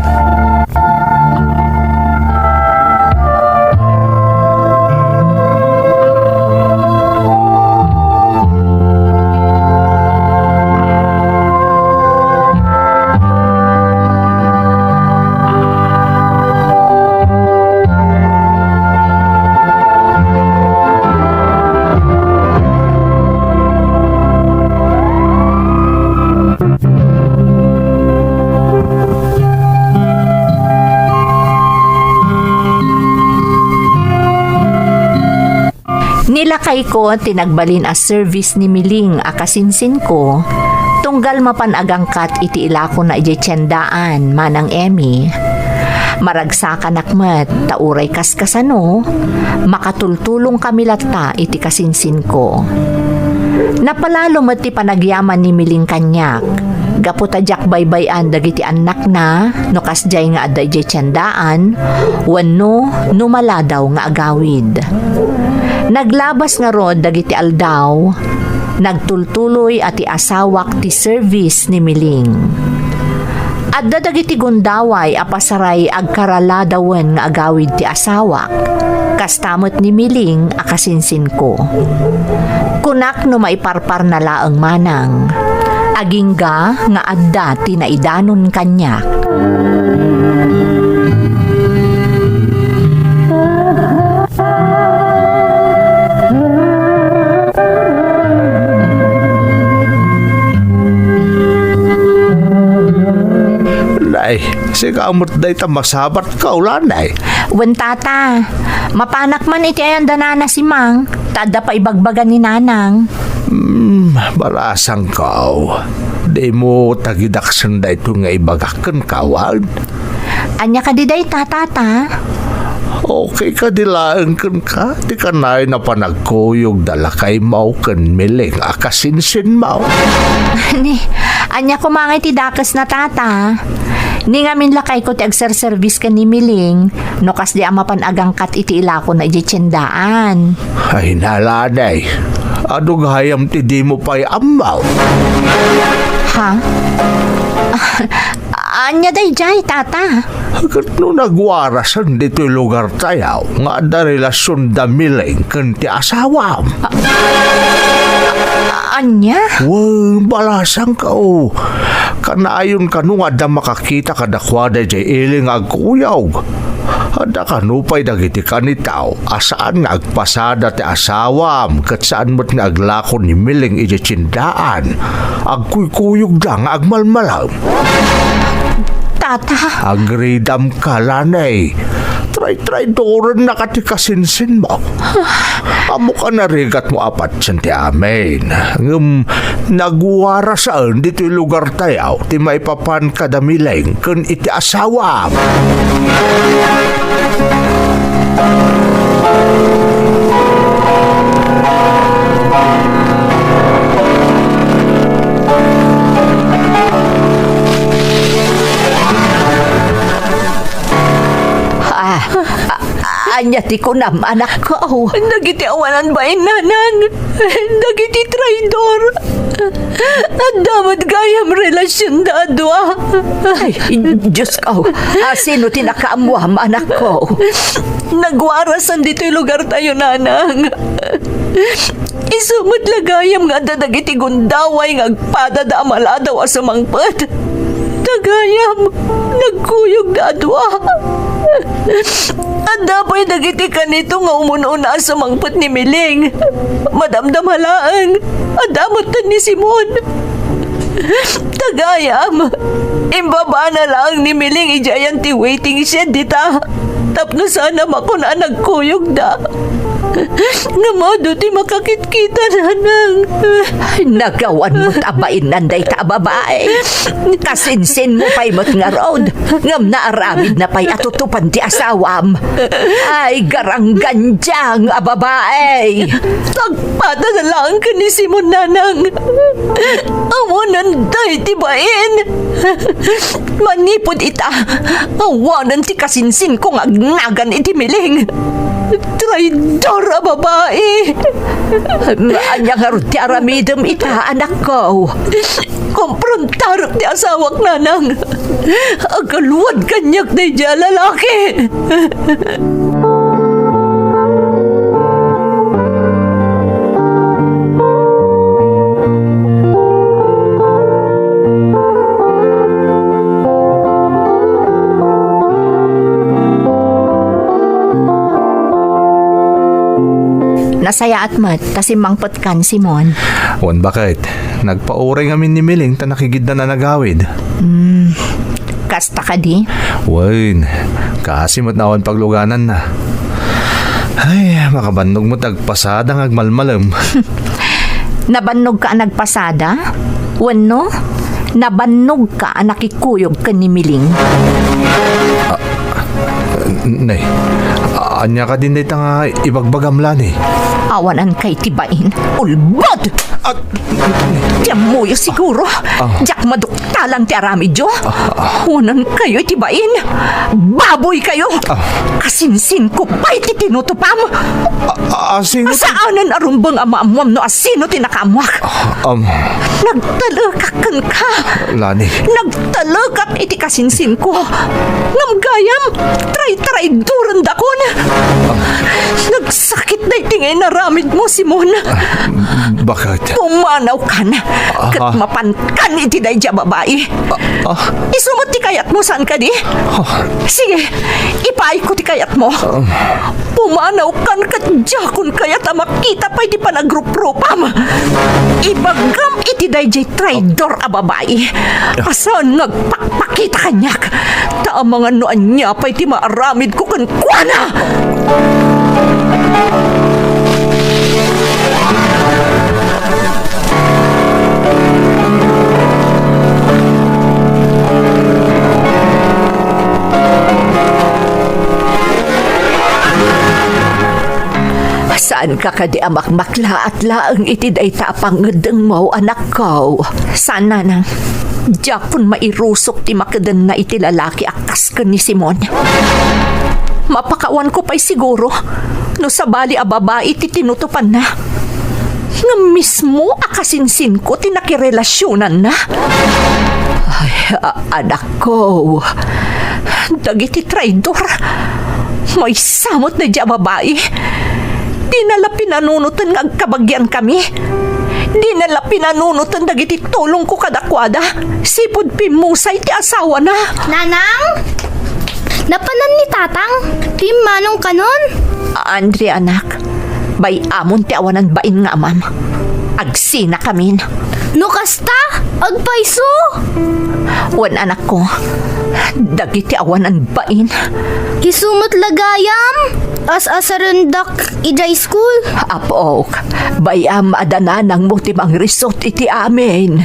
Nilakay ko tinagbalin as service ni Miling akasinsin ko. Tunggal mapanagangkat iti ila ko na ijetsendaan manang Emmy. Maragsakan akmat tauray kaskasano. Makatultulong kami lata iti kasinsin ko. Napalalo mo ti panagyaman ni Miling kanyak. Gaputadyak baybayan dagiti anak na no kasjay nga aday ijetsendaan. Wano numaladaw nga agawid. Naglabas nga rod dagiti aldaw, nagtultuloy ati asawak ti service ni Miling. Adda dagiti gundaway apasaray agkaraladawen nga agawid ti asawak, kastamot ni Miling akasinsin ko. Kunak no maiparpar na laang manang, agingga nga adda ti naidanon kanyak. Nay, sigamot day ta masabat ka ulan nay. Wan tata, mapanak man iti ayan danana si Mang. Tada pa ibagbagan ni nanang. Balasang kaw. Di mo tagidaksan day ito nga ibagakan kawan. Anya ka di day tatata? Okay ka dilaan kan ka. Di ka na panagkuyog dala kay mau kan Miling akasinsin mau. Ni, anya ko mga iti dakas na tata. Ni ngamin lakay ko ti agser-service ka ni Miling. No kas di amapan agangkat iti ila ko na ijitsendaan. Ay nalanay. Adong hayam ti di mo pa'y amaw. Ha? Anya day jay tata? Agad no nagwarasan dito'y lugar tayaw nga da relasyon da Miling kan ti asawam. Anya? Wow, balasang ka o. Kanaayon ka nung ada makakita kadakwada jay iling agkuyaw. Ada kanupay dagiti kanitaw. Asaan nga agpasada ti asawam kat saan mo't nga aglakon ni Miling ijitsindaan. Agkuykuyog lang agmalmalam. Tata? Agridam ka lanay. Try doon na katikasinsin mo. Amo ka narigat mo apat ti amin. Nagwara saan dito'y lugar tayaw ti maipapan ka da Miling kun iti asawam. Anya ti kunam anak ko. Nagiti awanan ba inanan? Nagiti traidor. At damat gayam relasyon da adwa. Ay, Diyos ko. Sino tinakaamuam, anak ko? Nagwarasan dito'y lugar tayo, nanang. Isumot lagayam nga dadagiti gundaway nga agpada da amaladaw asamangpad. Tagayam, nagkuyog da adwa. At dapoy dagiti kanito nga umuno-una sa mangput ni Miling. Madamdam halaan. At damot na ni Simon. Tagayam, imbaba na lang ni Miling ijayan ti waiting shed dita. Tapno sana mako na nagkuyog da. Nga mo ti makakit-kita nanang. Nagawan mo't abain nanday ta babae. Kasinsin mo pa'y mo't nga road. Ngam na aramid na pa'y atutupan ti asawam. Ay garanggan diyang babae. Tagpada na lang ka ni Simon, nanang. Awanan day tibain. Manipod ita. Awanan ti kasinsin kong agnagan iti Miling. Traidor a babae. Anya nga rin ti aramidem ita, anak ko. Komprontarok ti asawak, nanang. Agaluwad kanyak na dya lalaki. Nasaya at mat, kasi mangpot kan, Simon. Wan bakit? Nagpauray ngamin ni Miling ta nakigid na nagawid. Kasta ka di? Wan, kasi mo't nawan pagluganan na. Ay, makabandog mo tagpasadang agmalmalam. Nabannog ka nagpasada? Wano? Nabannog ka nakikuyog ka ni Miling? Nay, anya ka din dito nga ibagbagamlan eh. Awanan kay tibain. Ulbod! Diyan mo yung siguro. Diyak maduktalan ti aramidyo. Unan kayo tibain. Baboy kayo. Kasinsin ko pa'y titinutupam. Sino? Saanan arumbang amaamuam no asino tinakamuak. Nagtalakakan ka. Lani. Nagtalakak iti kasinsin ko. Ngamgayam. Try duran dakon. Nagsakit na itingay naramid mo, Simon. Bakit? Pumanaw ka na. Kat mapankan iti day dya babae. Isumot ti kayat mo saan ka di? Sige, ipaay ko ti kayat mo. Pumanaw kan kat jakon kayat makita pa iti panagrup-rupam. Ibagam iti day dya traidor a babae. Asan nagpakpakita kanyak. Ta mga noan niya pa iti maaramid ko kan kuana. Saan ka kadi amak makla at laang iti day tapangedeng mo, anak ko? Saan na nang? Jakon mairusok ti makadan na iti lalaki akas ka ni Simon. Mapakawan ko pa'y siguro no sabali a babae ti tinutupan na. Nga mismo akasinsin ko tinakirelasyonan na. Ay, anak ko. Dagiti traidor. May samot na diya babae. Di nala pinanunutan nga agkabagyan kami. Di nala pinanunutan dagiti tulong ko kadakwada. Sipod pimusay ti asawa na. Nanang? Napanan ni tatang? Di manong kanon? Andre, anak. Bay amon ti awanan bain nga amam. Agsina kamin. No kasta? Agpaiso? Wan anak ko. Dagiti awanan bain. Hisumot lagayam? As-asarendak iday school? Apok. Bayam adananang mo timang resort iti amin.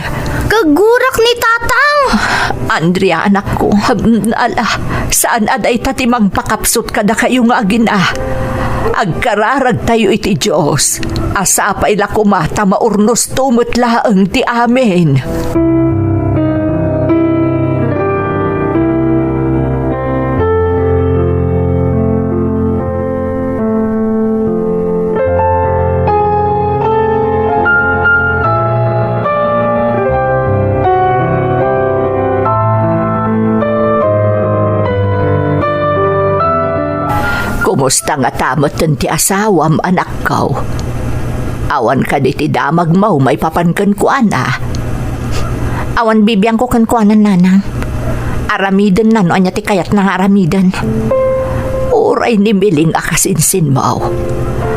Kagurak ni tatang? Andrea, anak ko. Ala, saan aday tatimang pakapsot kada kayo nga agina? Agkararag tayo iti Diyos. Asa pa ila kumata maurnos tumot laang ti amin. Kamusta nga tamot ti asawam, anak ko? Awan ka di ti damag mo, may papankan ko, ana. Awan bibiyang ko kan kuanan nanang. Aramidan na no anya ti kayat na aramidan. Uray ni miling akasinsin mo.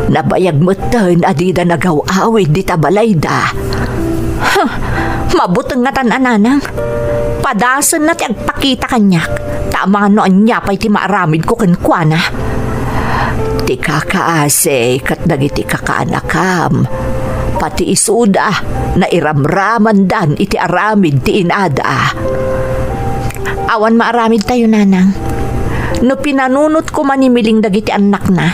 Nabayag mo tan adida nagaw-awid di tabalay da. Mabutang nga tanan nanang. Padasan na ti agpakita kanyak. Tama no anya pa'y ti maaramid ko kan kuana. Ti kakaase kat dagiti kakaanakam. Pati isuda na iramraman dan iti aramid ti inada. Awan maaramid tayo nanang. No pinanunot ko manimiling dagiti anak na,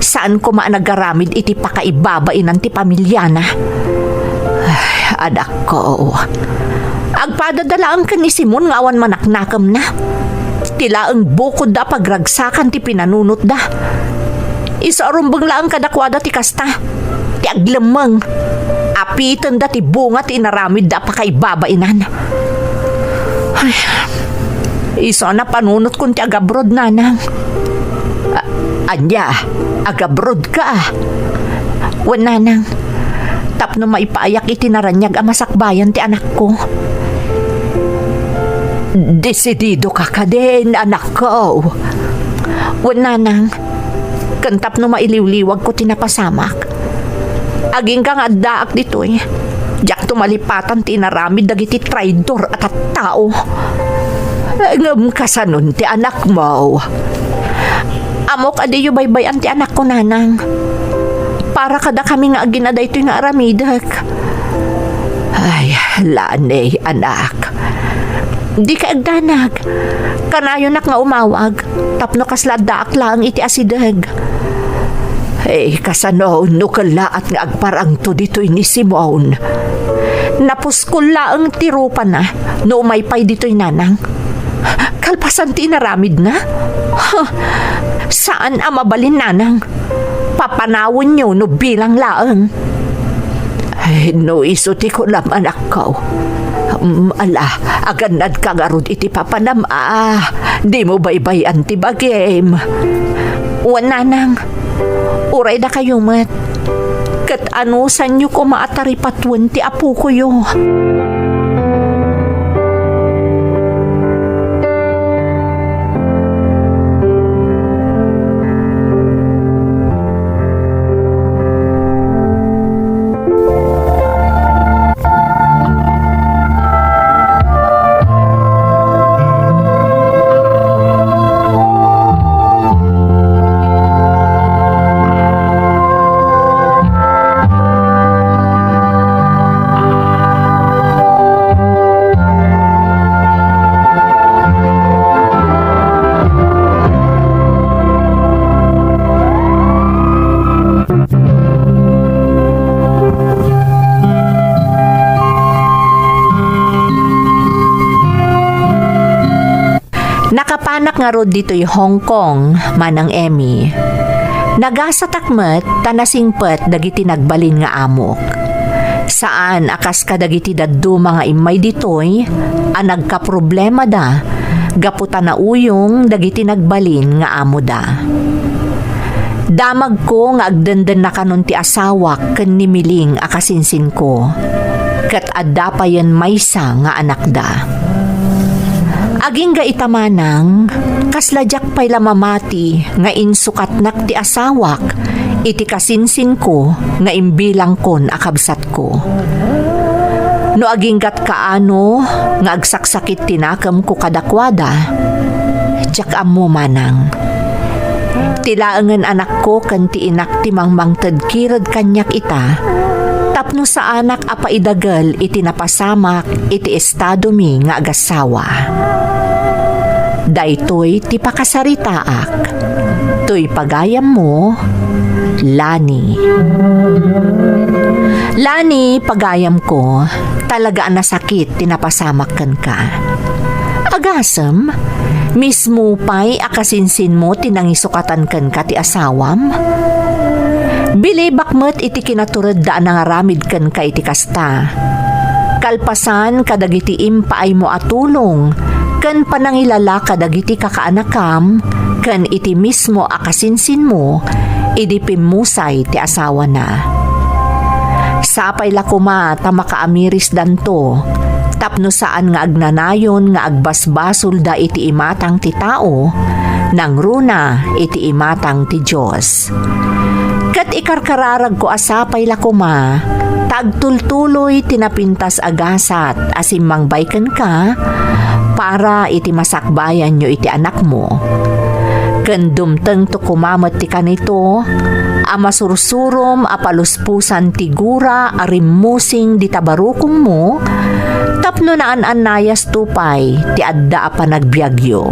saan ko maanagaramid iti pakaibabainan ti pamilya na. Ay, anak ko. Agpadadalaan ka ni Simon nga awan manaknakam na. Tila ang bukod da pagragsakan ti pinanunot da. Isarumbang laang kadakwada ti kasta. Ti aglemeng. Apitan da ti bunga ti inaramid da pakaibabainan. Ay, iso na panunot kung ti agabrod nanang. Anya, agabrod ka. Wan nanang. Tapno maipayak iti naranyag amasakbayan ti anak ko. Desidido ka ka din, anak ko. Wan nanang. Kantap no mailiwliwag ko tinapasamak. Aging kang addaak dito eh. Diyak tumalipatan tinaramid dagiti traidor at tao. Ngam kasanon ti anak mo. Amok adiyo baybayan ti anak ko nanang. Para kada kami nga aginaday ito nga aramidak. Ay, lanay, anak. Di ka agdanag. Kanayon nak nga umawag. Tapno kasladaak lang iti asidag. Eh, kasano, nukalaat nga agparang to dito'y ni Simon. Napuskol laang tirupa na. No umaypay dito'y nanang. Kalpasan ti inaramid na. Saan ang mabalin nanang? Papanawon nyo no bilang laang. Ay, no isuti ko lang anak ko. Ala, aganad ka garod iti papanam. Di mo baybayan ti bagim. Wan nanang. Uray da kayo mat. Kat ano sanyo ko maatari patwan ti apo ko yo. Nakapanak nga rod dito'y Hong Kong, manang Emmy. Nagasatakmet, tanasingpet dagiti nagbalin nga amok. Saan akas ka dagiti daddo mga imay dito'y, nagkaproblema da, gaputa na uyong dagiti nagbalin nga amo da. Damag ko nga agdandan na kanon ti asawak ken nimiling akasinsin ko, ket adda pa yan maysa nga anak da. Aging ga itamanang, kasladyak pa'y lamamati nga insukatnak ti asawak, iti kasinsin ko nga imbilang kon akabsat ko. No aging gat kaano nga agsaksakit tinakam ko kadakwada, tiyak amo manang. Tilaangan anak ko kan ti inak ti mangmangtad kirad kanyak ita, tapno sa anak apaidagal iti napasamak iti estado mi nga agasawa. Daytoy ti pakasaritaak. Toy pagayam mo, Lani. Lani, pagayam ko, talaga nasakit tinapasamak kan ka. Agasam, mismo pa'y akasinsin mo tinangisukatan kan ka ti asawam? Bilibak mo't iti kinaturad daan nga ramid kan ka iti kasta. Kalpasan kadagiti impaay mo atulong, Kan panangilala kadagiti kakaanakam, kan iti mismo akasinsin mo, idipimusay ti asawa na. Sapay la kuma ta makaamiris danto, tapno saan nga agnanayon nga agbasbasol da iti imatang ti tao, nang runa iti imatang ti Diyos. Kat ikarkararag ko asapay la kuma, tagtultuloy tinapintas agasat asimang bayken ka, para iti masakbayan nyo iti anak mo. Ken dumteng to kumamat ti kanito, amasursurom apaluspusan ti gura arimusing di tabarukong mo, tapno naan anayas tupay ti adda a panagbiagyo.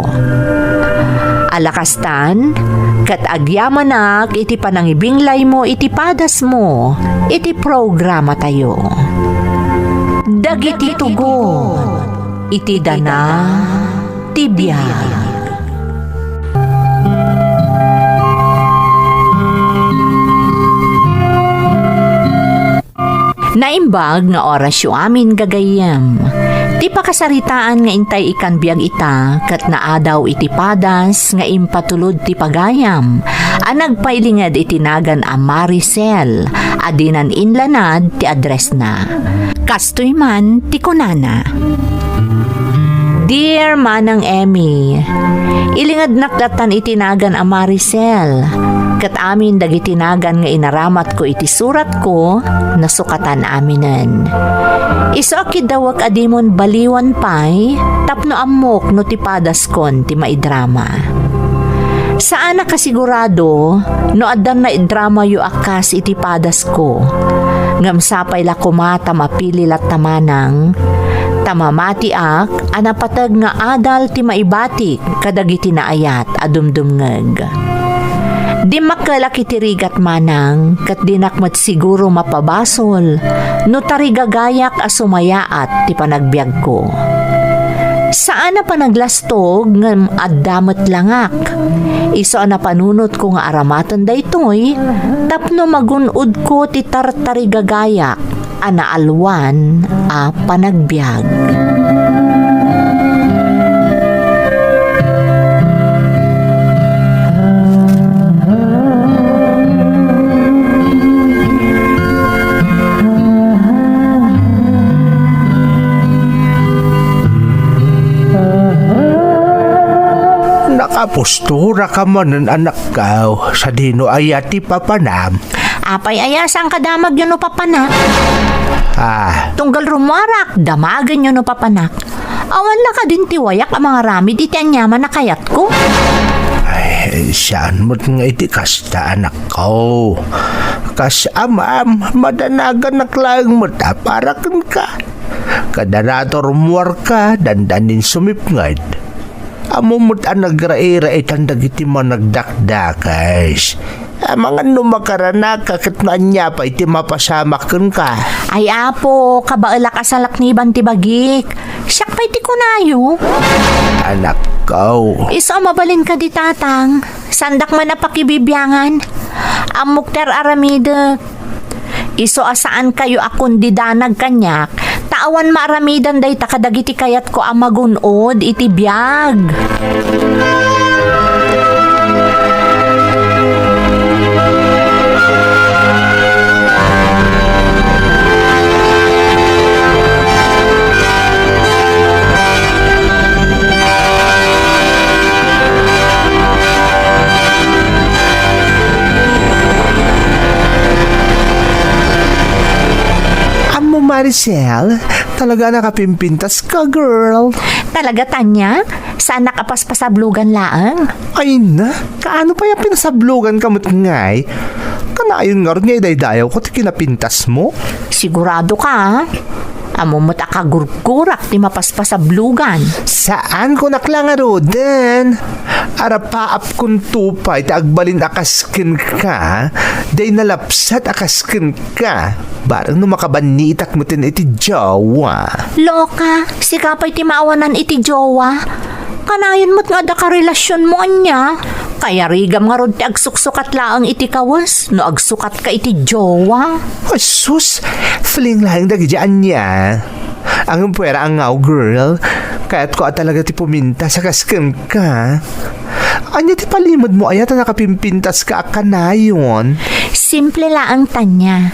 Alakastan, kat agyamanak iti panangibinglay mo iti padas mo, iti programa tayo. Dagiti tugon, iti dana ti biag. Naimbag nga oras yu amin gagayam. Ti pakasaritaan nga intay ikan biag ita, kat naadaw iti padas nga impatulod ti pagayam. Ang nagpailingad itinagan a Maricel, adinan inlanad ti address na. Kastoy man ti kunana. Dear Manang Emmy, ilingad nakdatan itinagan a Maricel. Kat amin dagitinagan nga inaramat ko iti surat ko, nasukatan aminan. Iso akidawak adimon baliwan pay, tapno amok no ti padas kon ti maidrama. Saan nakasigurado, no adan na idrama yu akas iti padas ko, ngamsapay la kumata mapililat tamanang, tamamati ak, anapatag nga adal ti maibatik, kadagiti naayat adumdumngeg. Di makalaki tirigat manang, kat dinakmat siguro mapabasol, no tarigagayak asumayaat ti panagbiag ko. Saan na panaglastog ng addamat langak? Iso na panunot ko nga aramatan daytoy, tapno magunod ko ti tartarigagayak, anaalwan a panagbiag. Nakapostura ka man ng anak ka sa dino ayati papanam. Apay ayasang kadamag yun no papanak. Tunggal rumarak, damagan yun no papanak. Awan na ka din tiwayak ang mga ramid iti anyaman na kayat ko. Ay, saan mo't nga iti kasta anak ko? Kas amam, madanagan na klaang mo taparakan ka. Kadarator muwar ka, dandanin sumipngad. Amumut ang nagrae-rae tandag iti managdakdakas. Mga numakarana kakit na niya pa iti mapasamakan ka. Ay apo, kabaala ka sa lakniban ti bagik. Siyak pa iti kunayo. Anak ko. Iso mabalin ka di tatang. Sandak man na pakibibyangan. Amukter aramida. Iso asaan kayo akong didanag kanyak. Taawan maaramidan day takadagiti kayat ko amagunod iti biyag. Maricel, talaga nakapimpintas ka, girl. Talaga, Tanya? Saan nakapaspasablugan laang? Ay na, kaano pa yung pinasablugan kamot ngay? Kanayon nga rin nga idaydayaw ko ti kinapintas mo. Sigurado ka, amumot akagurgurak ti mapaspasablugan. Saan ko naklangaro din? Arapaap kun tupay ti agbalin akaskin ka, day nalapsat akaskin ka. Barang no makabanitak mo tin iti jowa. Loka, si kapay ti maawanan iti jowa. Kanayon mo't nga da ka relasyon mo anya. Kaya rigam nga rod ti agsuksukat laang iti kawas, no agsukat ka iti jowa. Ay sus, fling lang dagi dyan niya. Ang pwera ang ngaw, girl. Kaya't ko talaga ti puminta sa kasken ka. Anya ti palimod mo ayat na nakapimpintas ka kanayon. Simple lang tanya.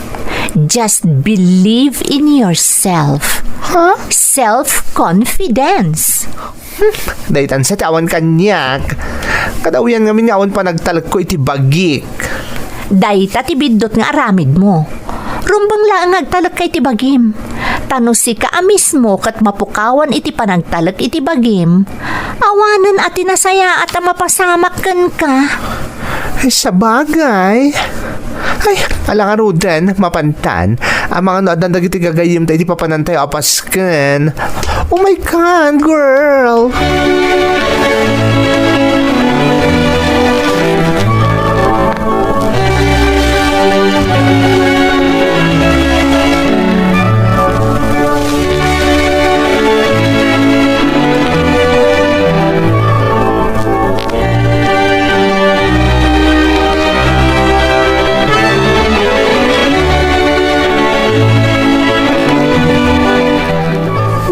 Just believe in yourself. Ha? Self-confidence. Daytan sa tawan kanyak. Kadawian nga minyawan pa nagtalag ko iti bagik. Dayta ti bidot nga aramid mo. Rumbang lang agtalag kay ti bagim. Tano si ka mismo kat mapukawan iti panagtalag iti bagim. Awanan at tinasaya at mapasamakan ka. Ay, sa bagay. Ay, alang arudan, mapantan. Ang mga naadang dagiti gagayim tayo, di papanantay apasken. Oh my God, girl!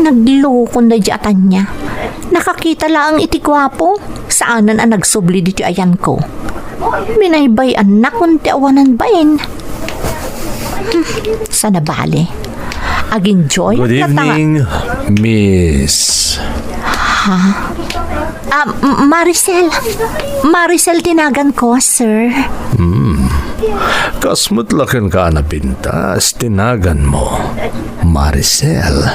Naglukon na diatan niya. Nakakita lang iti gwapo. Saanan ang nagsubli dito ayan ko. Minaybay anak kung ti awanan bain. Sana bale. Aging joy. Good evening, Miss. Maricel. Maricel tinagan ko, sir. Kasmat lakin ka na pintas, tinagan mo. Maricel.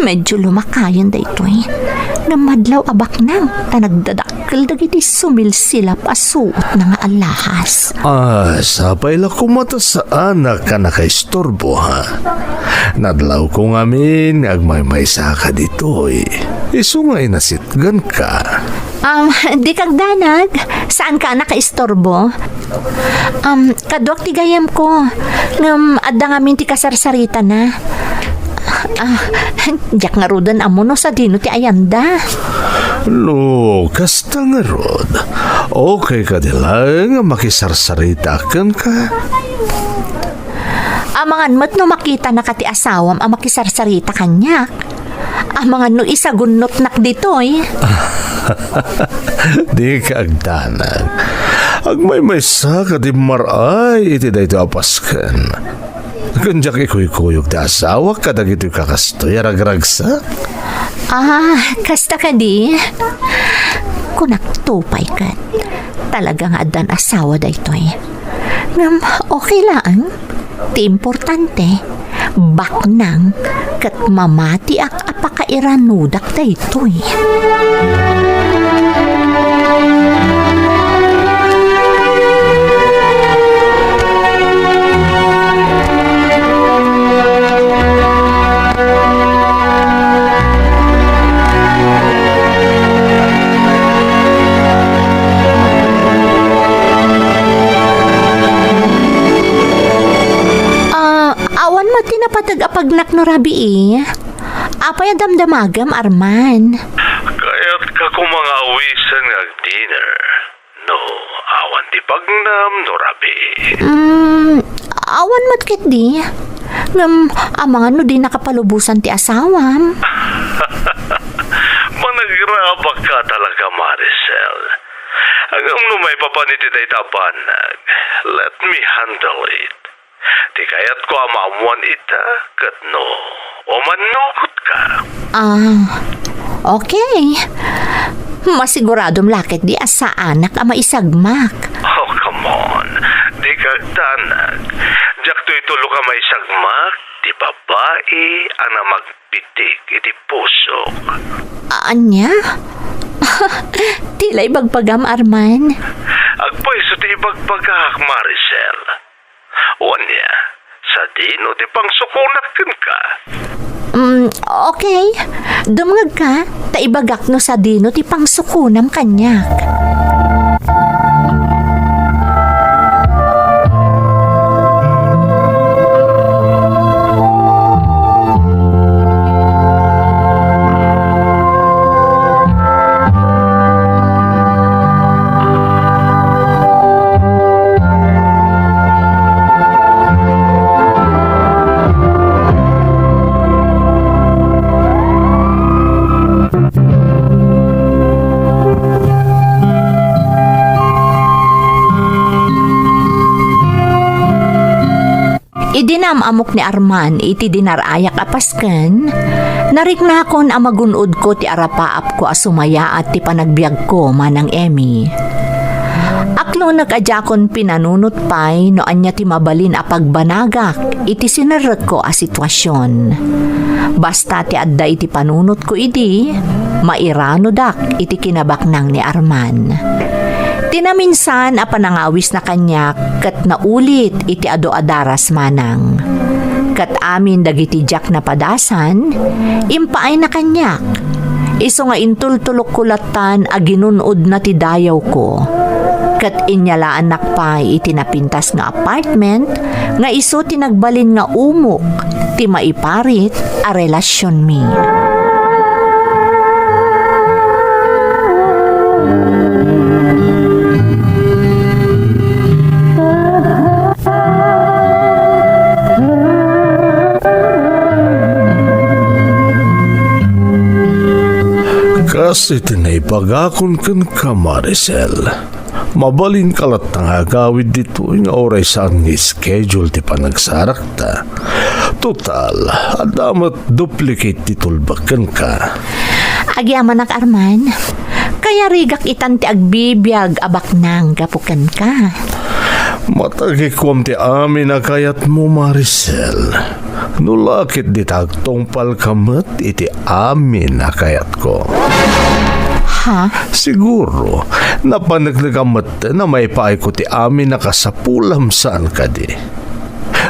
Medyo lumakayan da ito eh. Namadlaw abak nang tanagdadakkel dagiti sumilsila pasuot na nga alahas. Sapay la kumata sa anak ka nakaistorbo ha. Nadlaw ko ngamin, agmay-may saka dito eh. Iso nga inasitgan ka. Di kag danag. Saan ka nakaistorbo? Kadwak ti gayam ko. Adda ngamin ti kasarsarita na. Diyak nga rodan amo no sa dino ti ayanda. Lo, kasta nga rod. Okay ka dilang makisarsaritakan ka. Amangan mo't no makita na kati asawam ang makisarsarita kanyak. Amangan no isagunot nak ditoy. Di ka agdanag. Agmay-may saka di maray iti da ito apaskan. Kanjak ikoy-kuyog da asawa kadag ito'y kakastoy aragragsa. Kasta ka di. Kunaktupay ka. Talagang adan asawa da ito'y. Okay lang. Ti importante. Baknang kat mamati ak apakairanudak da ito'y. Tinapatag-apagnak no rabi eh. Apay damdamagam, Arman. Kaya't ka kung mga awisan dinner. No, awan di pagnam no rabi. Awan mat ket di. Amangan no di nakapalubusan ti asawam. Managrabak ka talaga, Maricel. Hanggang lumay papaniti day tapanag. Let me handle it. Di kaya't ko amamuan ita, kat no, o manukot ka. Okay. Masiguradom lakit di asa anak ang maisagmak. Oh, come on. Di ka tanag. Diyak to itulo ka maisagmak, di babae, ana magpitik, iti pusok. Anya? Tilay bagpagam, Arman. Agpay sa ti ibagpagahak, Maricel. Wanya, sa dino di pang sukunakin ka. Okay. Dumngag ka, taibagak no sa dino ti pangsukunam kanyak. Dinamamok ni Arman iti dinarayak apasken. Nariknakon ang magunod ko ti arapaap ko asumaya at ti panagbiag ko manang Emmy. Aklo nag-adya kon pinanunot pay no anya ti mabalin a pagbanagak iti sinarek ko a sitwasyon. Basta ti adda iti panunot ko idi, mairano dak iti kinabaknang ni Arman. Tinaminsan a panangawis na kanya kat naulit iti ado-adaras manang. Kat amin dagiti jak na padasan, impaay na kanyak. Iso nga intultulok kulatan a ginunod na ti dayaw ko. Kat inyalaan nakpay iti napintas nga apartment, nga iso tinagbalin nga umok, ti maiparit a relasyon mi. Kasi tinaipagakon kan ka, Maricel. Mabalin kalat nga gawid dito nga oray saan ni schedule ti panagsarak ta. Total, adamat duplicate ti tulbakan ka. Agyaman nak Arman, kaya rigak itan ti agbibiyag abak nang gapukan ka. Matagikwam ti amin na kayat mo, Maricel. Nulakit di tagtongpal kamat iti amin na kayat ko. Ha? Siguro, napanagagamat na may paay ko ti amin na kasapulam saan ka di.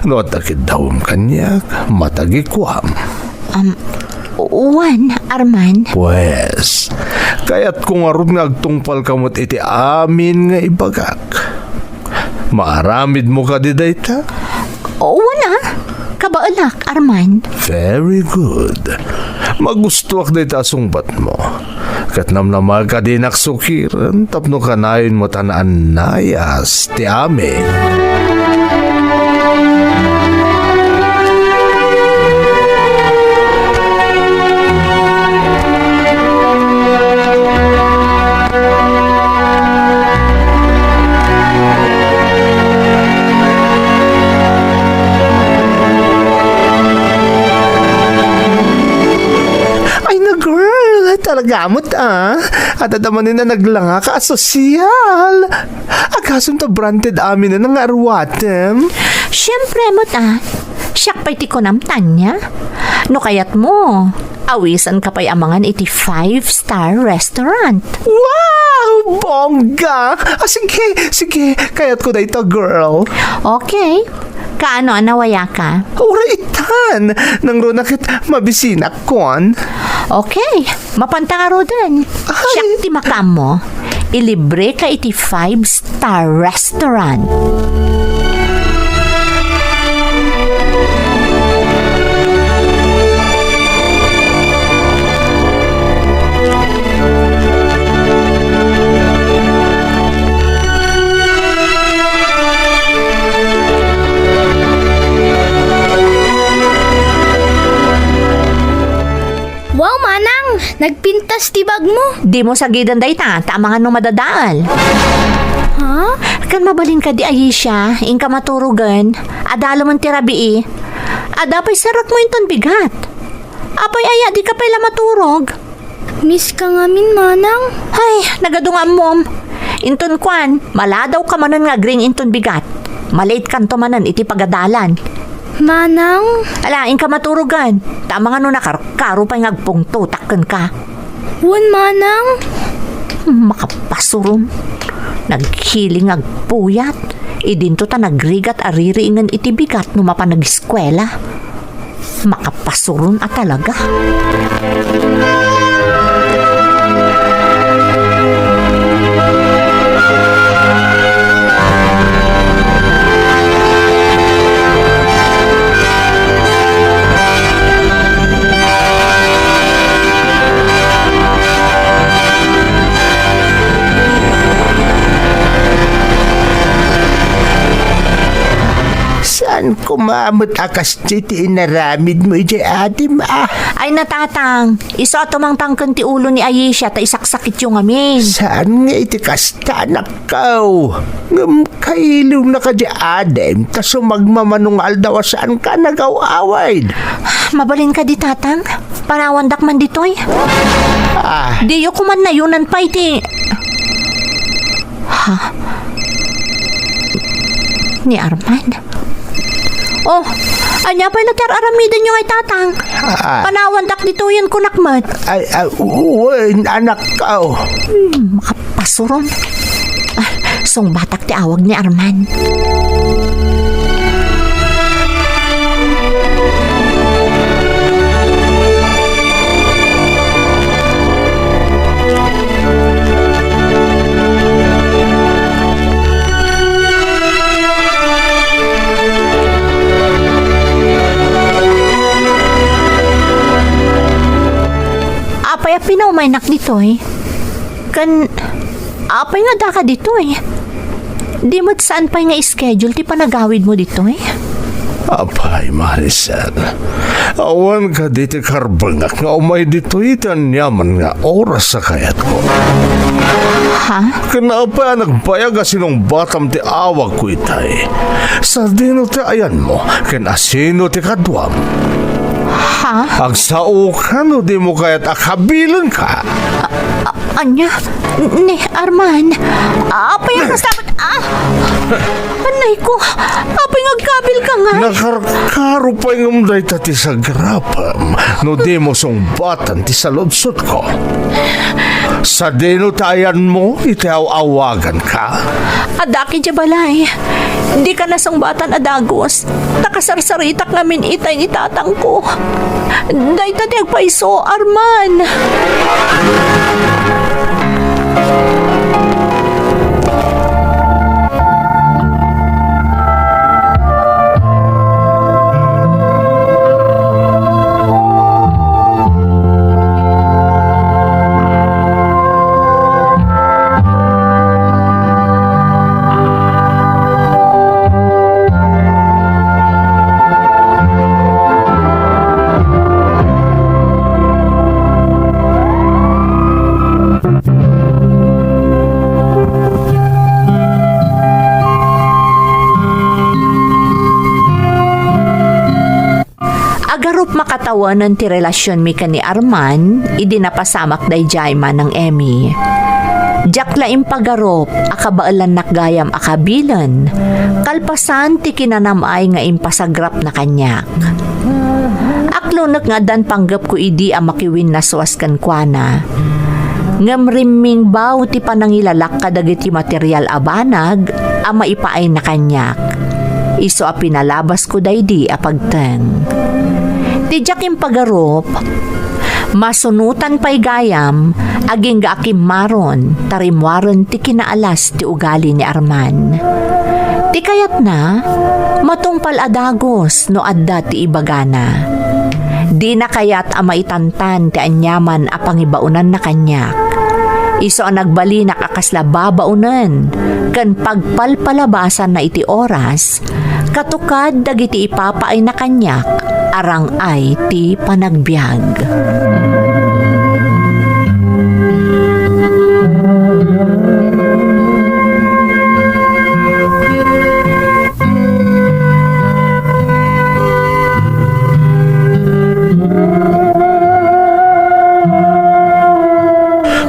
No at akit dawam kanyak, matagikwam. Uwan, Arman. Pues, kaya't kung arod nga agtungpal kamot iti amin nga ibagak. Maaramid mo ka di dayta? Uwan na. Kabaalak, Arman. Very good. Magustuak dayta sungbat mo. Kat namnamag ka di naksukiran, tapno kanayon mo tanaan nayas ti amin. Talagamot at adamanin na naglanga ka asosyal. Agasong to branded amin na ng arwatem. Siyempre mo siyak pa'y ti konamtan niya. No kayat mo, awisan ka pa'y amangan iti 5-star restaurant. Wow! Bongga! Sige, kayat ko na ito, girl. Okay. Kaano anawaya ka? Uraitan! Nang runakit mabisina kon. Okay, mapantangaro din. Siyak ti makam mo. Ilibre ka iti 5-star restaurant. Wow, Manang! Nagpintas ti bag mo. Di mo sagidan dayta, tamangan no madadaal. Ha? Kan mabalin ka di Ayesha, ingka maturugan. Adalo man ti rabii. Adapay sarak mo inton bigat. Apay aya di ka pala maturog. Miss ka nga min, Manang. Ay, nagadungam mom. Inton kwan, maladaw ka manan nga gring inton bigat. Malate kanto manan iti pagadalan. Manang? Alain ka maturugan. Tama nga no nakarkaro pa yung agpungto, takkan ka. Wan, Manang? Makapasuron. Naghiling agpuyat. Idinto ta nagrigat aririingan iti bigat no mapanag-eskwela. Makapasuron at talaga. Saan kumamot akas ti inaramid mo iti ati ma. Ay natatang, iso atumang tangken ti ulo ni Ayesha ta isaksakit yung amin. Saan nga iti kasta nakaw? Ngam kailong na ka di adem, kaso magmamanungal daw saan ka nagaw-away. Mabalin ka di tatang, panawandak man ditoy. Di yo kuman na yunan pa iti. Ha? Ni Arman? Oh, anya pa na aramidan nyo ay tatang. Panawandak dito yan kunakmat. Ay, uy, anak ko. Makapasuron. Song batak ti awag ni Arman. Apay pinaumaynak dito eh. Apay nga daka dito eh. Di mo't saan pa nga schedule ti panagawid mo dito eh. Apay, Maricel. Awan ka dito karbangak nga umay dito itan yaman nga oras sa kayat ko. Ha? Kanapa nagbayag sinong batam ti awag ko itay. Sa dino ti ayan mo, kanasino ti kadwam. Ha? Agsao ka no di mo kaya't akabilon ka. Anya? Ni Arman? Apay nga sabat. Anay ko. Apay nga kabil ka nga. Nakarkaro pa yung umday tati sa grapam. No di mo songbatan ti sa lodsot ko. Sa dino tayan mo, itiaw-awagan ka. Adaki jabalay. Di ka na songbatan adagos. Nakasarsaritak namin itay ni tatang ko. Day tati agpaiso, Arman. Agarup makatawanan ti relasyon mi ni Arman, idinapasamak day jayma ng Emmy. Jakla impagarup, akabaalan nakgayam akabilan, kalpasan ti kinanamay nga impasagrap na kanyak. Aklonak nga dan panggap ko idi ang makiwin na suwaskan kwa na. Ngamrimming baw ti panangilalak kadagiti material abanag, ang maipaay na kanyak. Iso a pinalabas ko daydi apagteng. Tijak yung pagarup, masunutan pa'y gayam, aging gaakim maron, tarimwaron ti kinaalas ti ugali ni Arman. Ti kayat na, matungpal adagos no adda ti ibagana. Di na kayat ama itantan ti anyaman a pangibaunan na kanyak. Iso ang nagbalinak akasla babaunan, kan pagpalpalabasan na iti oras, katukad dagiti ipapaay na kanyak, arang ay ti panagbiag.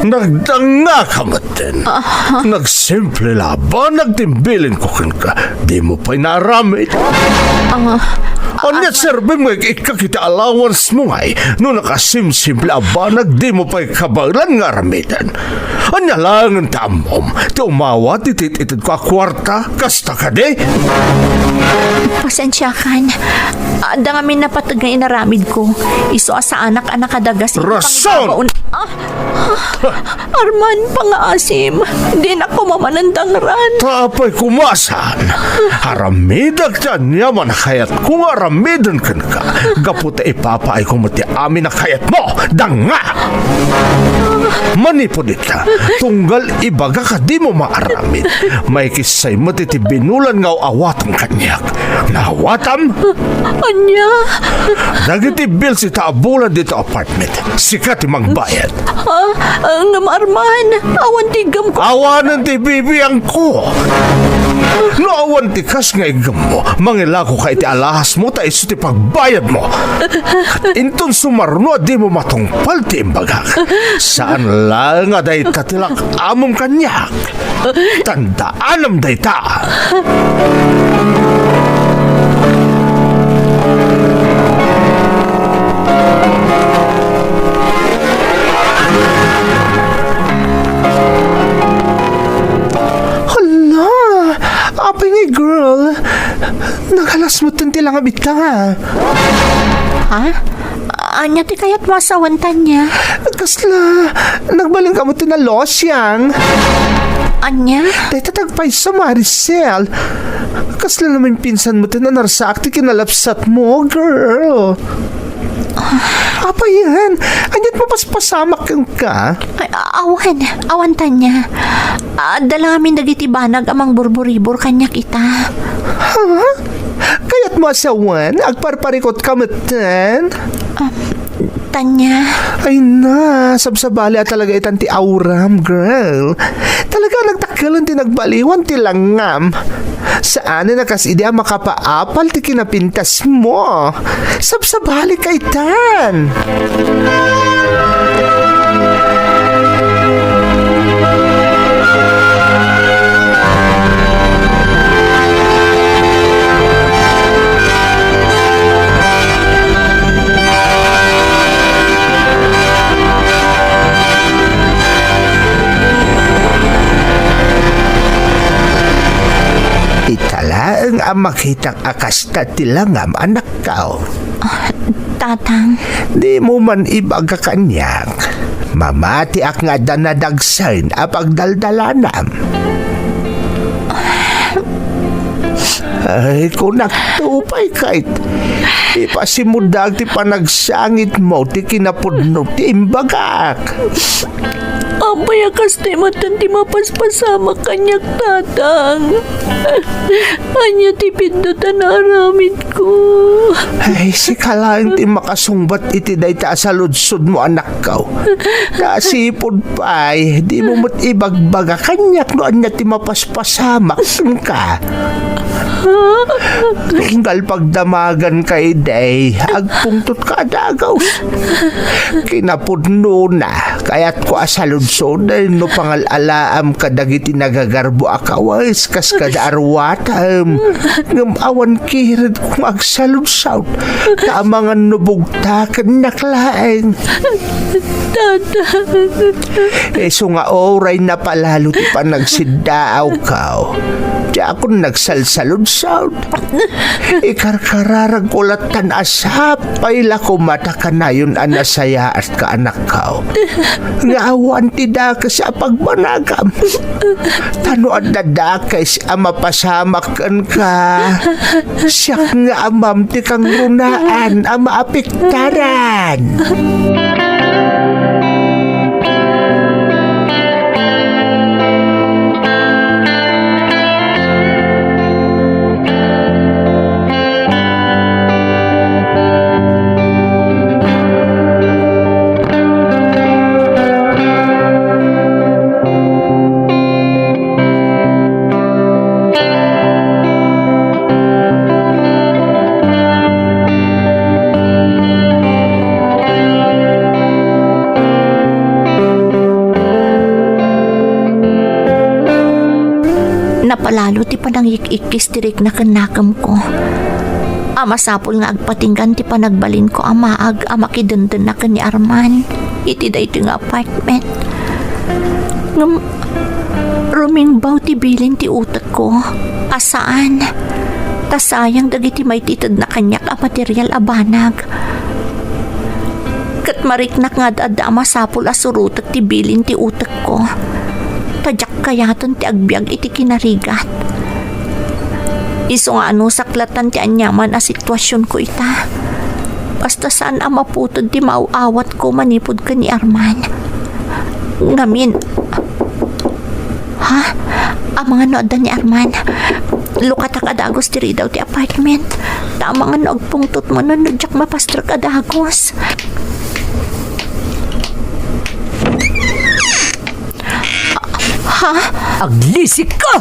Nagdanga ka matin. Nagsimple laban, nagtimbilin ko ka. Di mo pa'y naramit. Anya serbe mo ikakita allowance mo ngay, no nakasimsimple abanag di mo pa'y kabalan nga ramitan. Anya lang ang tamom, ti umawat itit ka kwarta, kasta ka di. Pasensya kan, da nga minapatag nga inaramid ko. Iso sa anak-anak kadagas. Rason! Arman, pangaasim, di na ko mamanandangran. Tapay kumasan, haramidag tiyan yaman kayat kung aramidan kan ka, gaputa ipapaay ko mati amin na kayat mo, Danga! Manipod ita, tunggal ibaga ka di mo maaramid. May kisay mo titi binulan nga awatang kanyak. Nawatam? Anya? Dagiti bills ita abulan dito apartment. Sikat imang bayad. Ngam Arman, awan tigam ko. Awanan ti bibiyang ko. No awan ti kas nga igam mo. Mangilako ka iti alahas mo ta iso ti pagbayad mo. At inton sumarno di mo matungpal ti imbagak. Saan lang nga day tatilak amom kanyak. Tandaan day ta. Apay nga girl, nakalasmot ng tilang abita. Ha? Anya ti kayat masawantan niya? Kasla, nagbaling ka mo na losyang. Anya? Dahil tatagpay sa Maricel. Kasla naman pinsan mo na narsak ti kinalapsat mo, girl. Apa yan? Anyat mo paspasamak ka? Ay, awantan niya. Dalamin dagiti banag amang burburibor kanya kita. Ha? Kaya't mo asawan? Agparparikot ka matan? Tanya. Ay na, sabsabali at talaga itan ti auram, girl. Talaga nagtakalan ti nagbaliwan ti langam. Saan na nakas idea makapaapal ti kinapintas mo? Sabsabali ka itan. Italaang ang makitang akasta tilangam anak kao. Tatang. Di mo man ibaga kanyak. Mamati ak nga danadagsain apag daldalanam. Ay, kung nagtupay kahit ipasimudag ti panagsangit mo ti kinapudno ti imbagak. Abay akas tayo matan ti mapaspasama kanyak tatang. Anya ti pindutan na aramid ko. Ay, si kalaang ti makasungbat iti day ta sa ludsod mo anak ka. Nasipod pa'y, di mo mo't ibagbaga kanyak no anya ti mapaspasamak ka. Tunggal pagdamagan kay day, agpungtot ka adagaw. Kinapudno na, kaya't ko asaludsod ay no pangalalaam kadagiti nagagarbo akawais kas kada arwatam. Ngam awan kirid kung agsaludsod, kaamangan nubugtakan naklaeng. So nga oray na palalo ti panagsidaaw kao. Di ako nagsalsalod-salod. Ikarkararag ulatan asapay lako mata ka na yun anasaya at kaanak kao. Nga awan ti dakas sa pagbanagam. Tanoan na dakas ama pasamakan ka. Siyak nga amam ti kang runaan ama apiktaran. Napalalo ti panangikikis tirik na kanakam ko. Masapol nga agpatinggan ti panagbalin ko amaag amakidenden na ni Arman. Iti da iti nga apartment. Ngam, rumingbaw ti bilin ti utak ko. Asaan? Tasayang dagiti may titad na kanyak a material abanag. Kat mariknak nga da masapol asurutak ti bilin ti utak ko. Tadyak kayaton ti agbyag iti kinarigat. Iso nga saklatan ti anyaman a sitwasyon ko ita. Basta saan ang maputod di mauawat ko manipod ka ni Arman. Ngamin. Ha? Ang mga nooda ni Arman. Lukatak adagos diri daw ti apartment. Tama nga nagpungtot mo nun nadyak mapastrak adagos. Ha? Aglisik ka!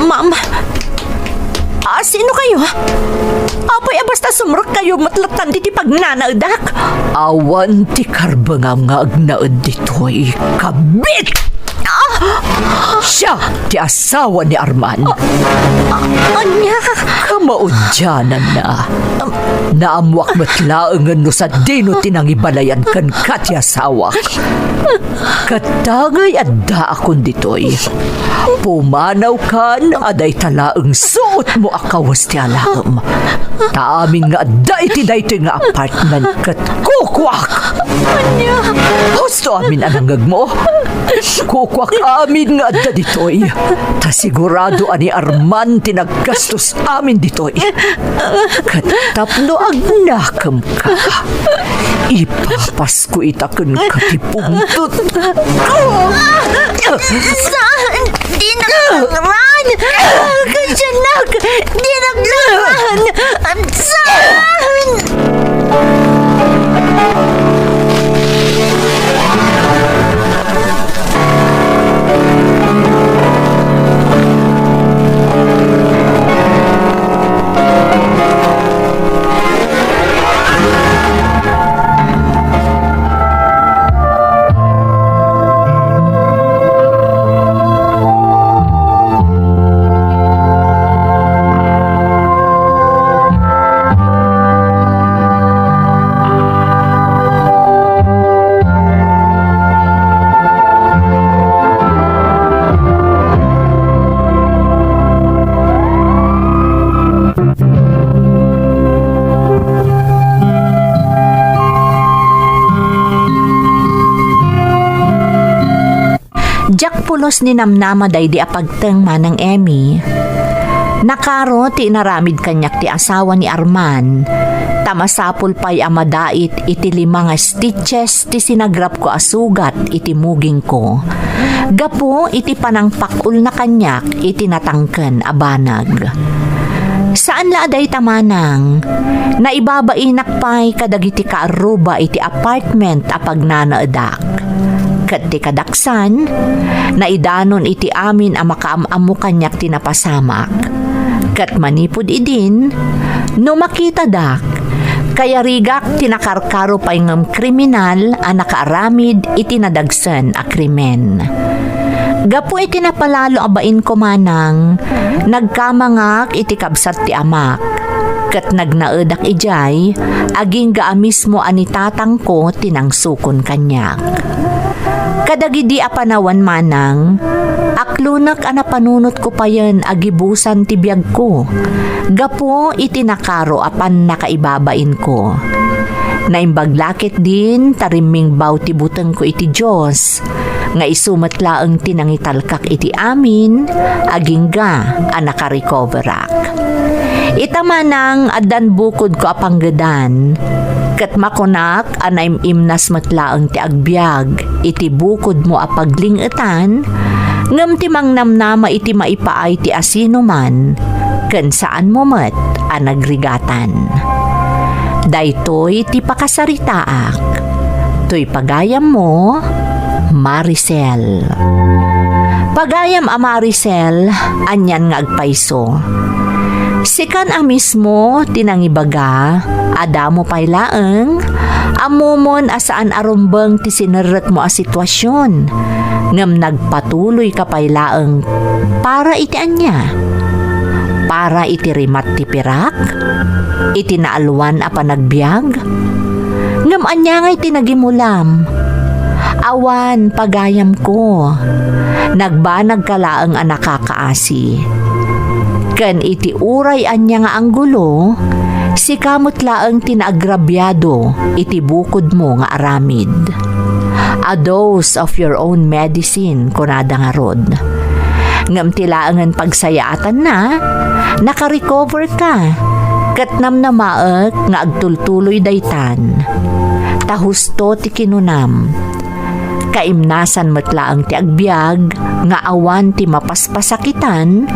Ma'am. Sino kayo? Apay, basta sumrok kayo matlatan di pagnanaudak. Awan ti karbangam nga agnaad dito'y kabit! Siya ti asawa ni Arman. Anya? Kamaudyanan na. Naamwak matlaangan no sa dino tinangibalayan kan kati asawak. Katangay adda akon ditoy. Pumanaw kan aday talaang suot mo akawas ti alaam. Taaming nga adda iti daytoy nga apartment kat kukwak. Gusto amin anangag mo. Kukwak amin nga adda ditoy. Ta sigurado ani Arman tinaggastos amin ditoy. Katapno agnakam ka. Ipapas ko itakon katipungtot. Saan? Di naglaran! Kadyanak! Di naglaran! Saan? Jak pulos ni namnama day di apagteng manang Emmy. Nakaro ti naramid kanyak ti asawa ni Arman. Tamasapul pa'y amadait iti 5 nga stitches ti sinagrap ko asugat iti muging ko. Gapo iti panangpakul na kanyak iti natangken abanag. Saan la aday tamanang? Naibabainak pa'y kadagiti kaaruba iti apartment apag nanaadak. Kat ti kadaksan, naidanon iti amin ang makaamamu kanyak tinapasamak. Kat manipod idin, no makita dak, kaya rigak tinakarkaro pa'y ngam kriminal ang nakaaramid iti nadagsan a krimen. Gapo iti napalalo abain ko manang, nagkamangak iti kabsat ti amak. Kat nagnaedak ijay, aging gaamis mo anitatang ko tinangsukon kanyak. Kadagidi apanawan manang, aklunak ana panunot ko pa yan agibusan ti biyag ko. Gapo iti nakaro apan nakaibabain ko. Naimbaglakit din tariming baw ti buteng ko iti Diyos. Nga isumatlaang tinangitalkak iti amin, aging ga anaka-recoverak. Itamanang adan bukod ko apanggadan. Kat makunak anay imnas matlaang ti agbyag iti bukod mo apaglingetan ngem ti mangnamnama iti maipaay ti asino man ken saan mo met a nagrigatan. Daytoy ti pakasaritaak. Toy pagayam mo, Maricel. Pagayam a Maricel, anyan nga agpayso. Sikan a mismo tinangibaga, adamo pay laeng, amumon asaan arumbeng ti sineret mo a sitwasyon, ngem nagpatuloy ka pay laeng para iti anya, para iti rimat ti pirak, iti naalwan a panagbiag, ngem anya nga iti nagimulam, awan pagayam ko, nagbanag ka laeng a nakakaasi. Ken iti uray anya nga anggulo, si kamot laeng tinaagrabyado iti bukod mo nga aramid. A dose of your own medicine, kunada nga rod. Ngam ti laengan pagsayaatan na, naka-recover ka. Katnam na maek nga agtultuloy daytan. Tahusto ti kinunam. Kaimnasan matlaang ti agbyag nga awan ti mapaspasakitan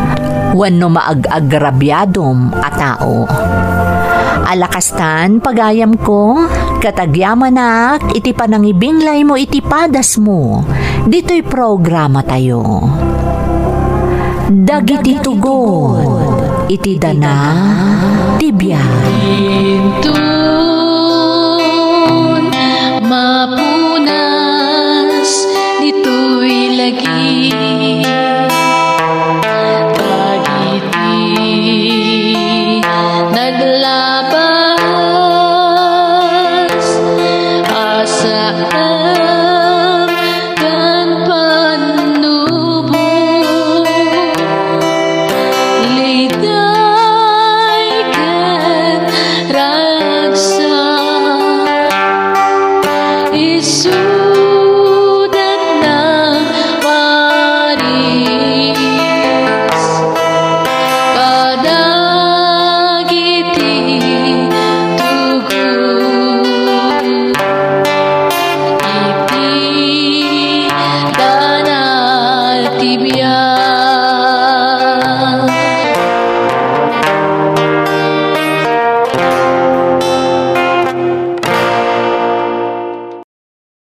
wenno maag-agrabyadom a tao. Alakastan pagayam ko, katagyamanak iti panangibinglay mo iti padas mo. Dito'y programa tayo. Dagiti tugon, iti dana, tibiyag. Intun mapunas dito'y lagi dagiti nagla